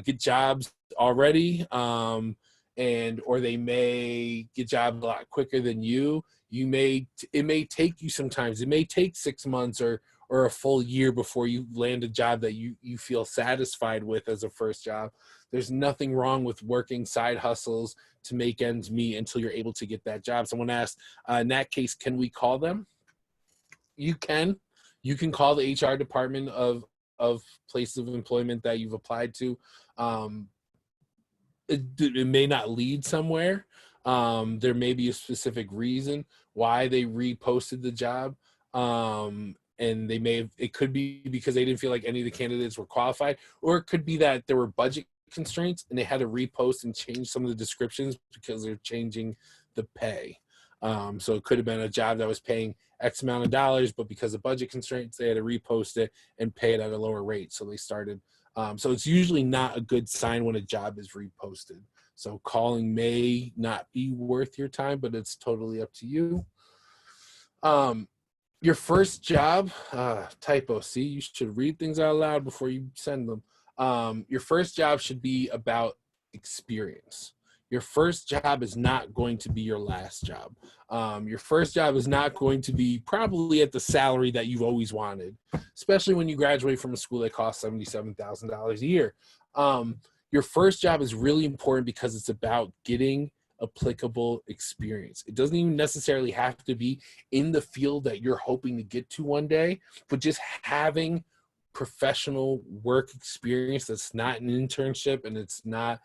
get jobs already, and or they may get jobs a lot quicker than you. It may take you sometimes. It may take 6 months or a full year before you land a job that you feel satisfied with as a first job. There's nothing wrong with working side hustles to make ends meet until you're able to get that job. Someone asked, in that case, can we call them? You can. You can call the HR department of places of employment that you've applied to. It may not lead somewhere. There may be a specific reason why they reposted the job. And it could be because they didn't feel like any of the candidates were qualified, or it could be that there were budget constraints and they had to repost and change some of the descriptions because they're changing the pay. So it could have been a job that was paying X amount of dollars, but because of budget constraints, they had to repost it and pay it at a lower rate. So they started. So it's usually not a good sign when a job is reposted. So calling may not be worth your time, but it's totally up to you. Your first job, typo, see, you should read things out loud before you send them. Your first job should be about experience. Your first job is not going to be your last job. Your first job is not going to be probably at the salary that you've always wanted, especially when you graduate from a school that costs $77,000 a year. Your first job is really important because it's about getting applicable experience. It doesn't even necessarily have to be in the field that you're hoping to get to one day, but just having professional work experience that's not an internship and it's not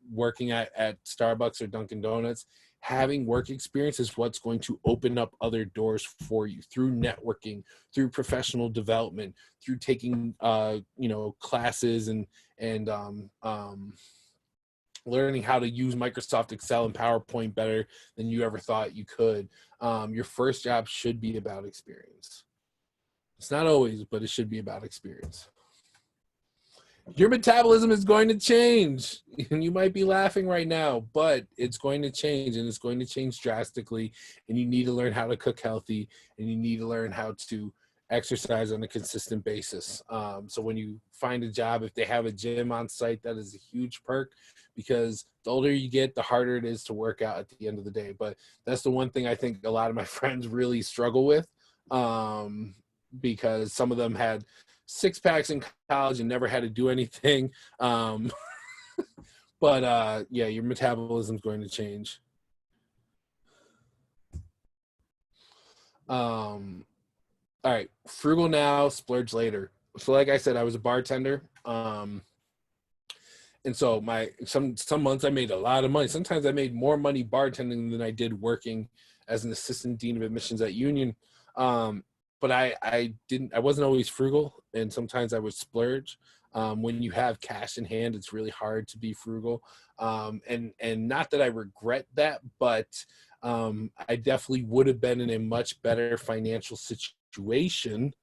working at Starbucks or Dunkin' Donuts. Having work experience is what's going to open up other doors for you through networking, through professional development, through taking classes and learning how to use Microsoft Excel and PowerPoint better than you ever thought you could. Your first job should be about experience. It's not always, but it should be about experience. Your metabolism is going to change. And you might be laughing right now, but it's going to change, and it's going to change drastically. And you need to learn how to cook healthy, and you need to learn how to exercise on a consistent basis. So when you find a job, if they have a gym on site, that is a huge perk, because the older you get, the harder it is to work out at the end of the day. But that's the one thing I think a lot of my friends really struggle with, because some of them had six packs in college and never had to do anything. But your metabolism is going to change. All right, frugal now, splurge later. So like I said, I was a bartender. And so some months I made a lot of money. Sometimes I made more money bartending than I did working as an assistant dean of admissions at Union. But I wasn't always frugal, and sometimes I would splurge. When you have cash in hand, it's really hard to be frugal. And not that I regret that, but I definitely would have been in a much better financial situation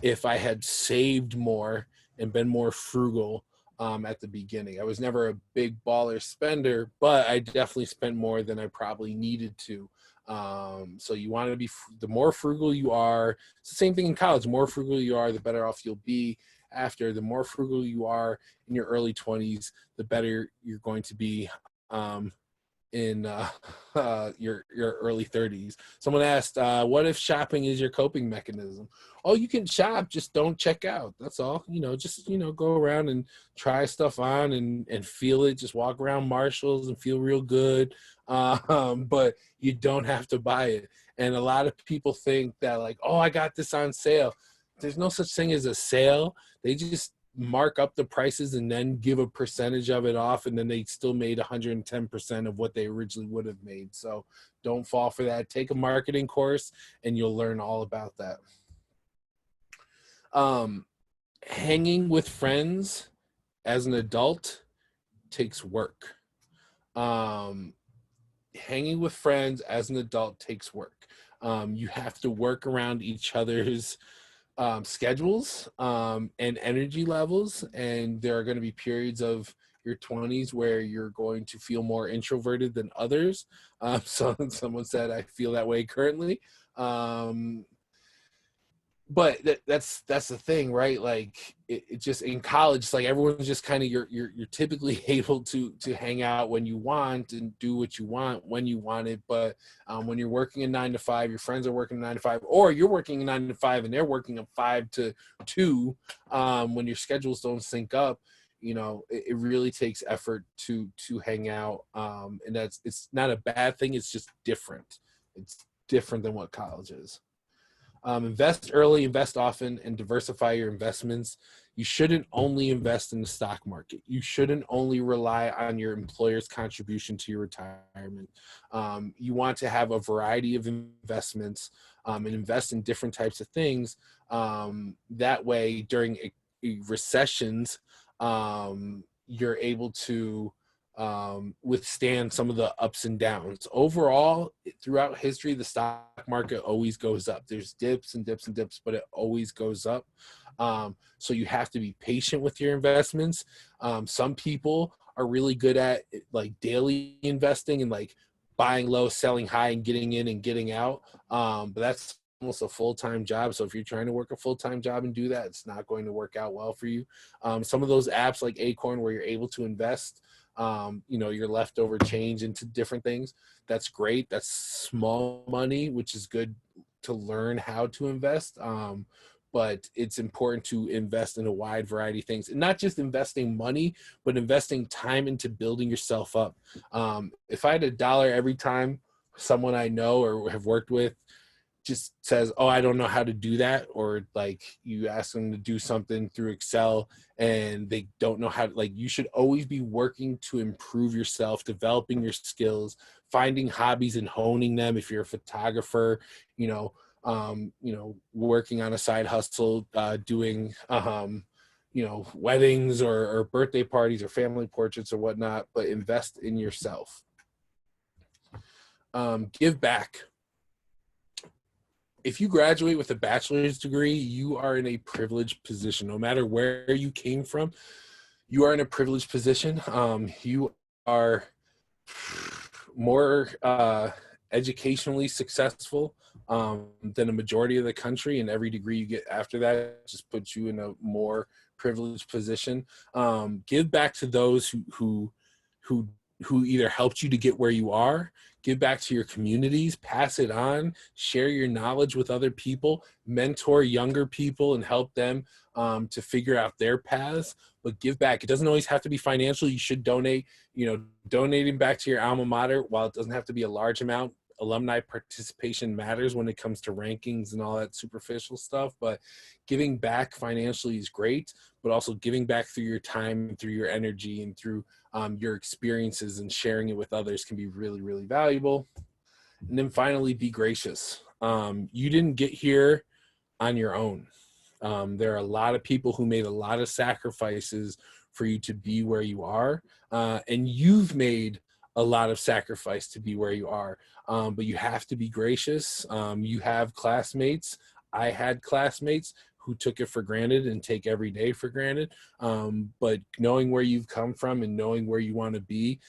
if I had saved more and been more frugal at the beginning. I was never a big baller spender, but I definitely spent more than I probably needed to. So you want to be, the more frugal you are, it's the same thing in college. The more frugal you are, the better off you'll be after. The more frugal you are in your early 20s, the better you're going to be in your early 30s. Someone asked, what if shopping is your coping mechanism? Oh, you can shop, just don't check out. That's all. Just go around and try stuff on and feel it. Just walk around Marshalls and feel real good. But you don't have to buy it. And a lot of people think that, like, oh, I got this on sale. There's no such thing as a sale. They just mark up the prices and then give a percentage of it off, and then they still made 110% of what they originally would have made. So don't fall for that. Take a marketing course and you'll learn all about that. Hanging with friends as an adult takes work. Hanging with friends as an adult takes work. You have to work around each other's schedules and energy levels, and there are going to be periods of your 20s where you're going to feel more introverted than others. So someone said I feel that way currently. But that's the thing, right? Like it just in college, it's like everyone's just kind of you're typically able to hang out when you want and do what you want when you want it. But when you're working a 9 to 5, your friends are working a 9 to 5, or you're working a 9 to 5 and they're working a 5 to 2, when your schedules don't sync up, you know, it really takes effort to hang out, and it's not a bad thing. It's just different. It's different than what college is. Invest early, invest often, and diversify your investments. You shouldn't only invest in the stock market. You shouldn't only rely on your employer's contribution to your retirement. You want to have a variety of investments, and invest in different types of things. That way, during recessions, you're able to withstand some of the ups and downs. Overall, throughout history, the stock market always goes up. There's dips and dips and dips, but it always goes up. So you have to be patient with your investments. Some people are really good at like daily investing and like buying low, selling high, and getting in and getting out. But that's almost a full-time job. So if you're trying to work a full-time job and do that, it's not going to work out well for you. Some of those apps like Acorn, where you're able to invest you know, your leftover change into different things, that's great. That's small money, which is good to learn how to invest. But it's important to invest in a wide variety of things, and not just investing money, but investing time into building yourself up. If I had $1 every time someone I know or have worked with just says, oh, I don't know how to do that, or like you ask them to do something through Excel and they don't know how to, like, you should always be working to improve yourself, developing your skills, finding hobbies and honing them. If you're a photographer, you know, working on a side hustle, doing, you know, weddings or birthday parties or family portraits or whatnot, but invest in yourself. Give back. If you graduate with a bachelor's degree, you are in a privileged position. No matter where you came from, you are in a privileged position. You are more educationally successful than a majority of the country, and every degree you get after that just puts you in a more privileged position. Give back to those who either helped you to get where you are. Give back to your communities, pass it on, share your knowledge with other people, mentor younger people and help them to figure out their paths, but give back. It doesn't always have to be financial. You should donate, you know, donating back to your alma mater, while it doesn't have to be a large amount. Alumni participation matters when it comes to rankings and all that superficial stuff, but giving back financially is great, but also giving back through your time and through your energy and through your experiences and sharing it with others can be really, really valuable. And then finally, be gracious. You didn't get here on your own. There are a lot of people who made a lot of sacrifices for you to be where you are, and you've made a lot of sacrifice to be where you are, but you have to be gracious. You have classmates. I had classmates who took it for granted and take every day for granted, but knowing where you've come from and knowing where you want to be,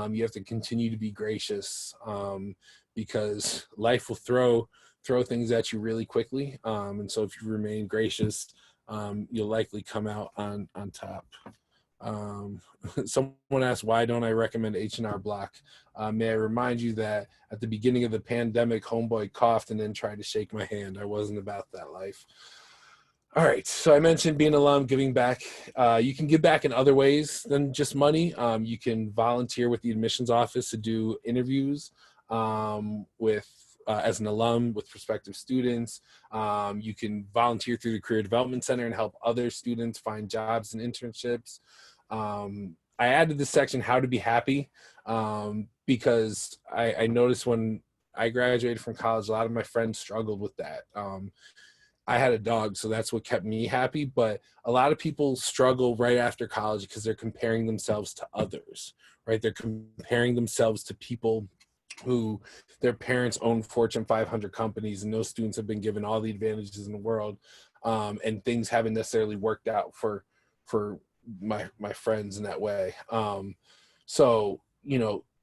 you have to continue to be gracious, because life will throw things at you really quickly, and so if you remain gracious, you'll likely come out on top. Someone asked, why don't I recommend H&R Block? May I remind you that at the beginning of the pandemic, homeboy coughed and then tried to shake my hand. I wasn't about that life. All right, so I mentioned being alum, giving back. You can give back in other ways than just money. You can volunteer with the admissions office to do interviews with as an alum with prospective students. You can volunteer through the Career Development Center and help other students find jobs and internships. I added this section, how to be happy, because I noticed when I graduated from college, a lot of my friends struggled with that. I had a dog, so that's what kept me happy. But a lot of people struggle right after college because they're comparing themselves to others, right? They're comparing themselves to people who their parents own Fortune 500 companies, and those students have been given all the advantages in the world, and things haven't necessarily worked out for my friends in that way. So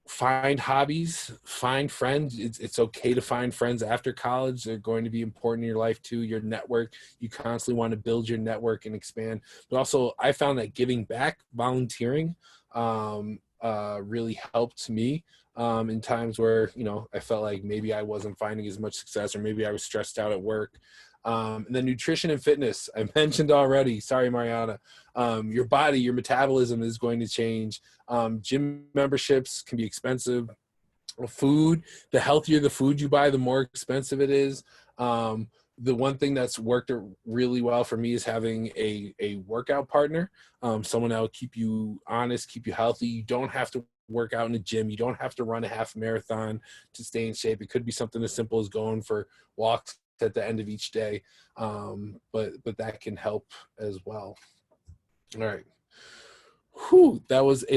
find hobbies, find friends. It's okay to find friends after college. They're going to be important in your life too. Your network, you constantly want to build your network and expand. But also, I found that giving back, volunteering, really helped me in times where I felt like maybe I wasn't finding as much success, or maybe I was stressed out at work. And then nutrition and fitness, I mentioned already. Sorry, Mariana. Your body, your metabolism is going to change. Gym memberships can be expensive. Food, the healthier the food you buy, the more expensive it is. The one thing that's worked really well for me is having a workout partner, someone that will keep you honest, keep you healthy. You don't have to work out in a gym. You don't have to run a half marathon to stay in shape. It could be something as simple as going for walks at the end of each day. But that can help as well. All right. Whew, that was a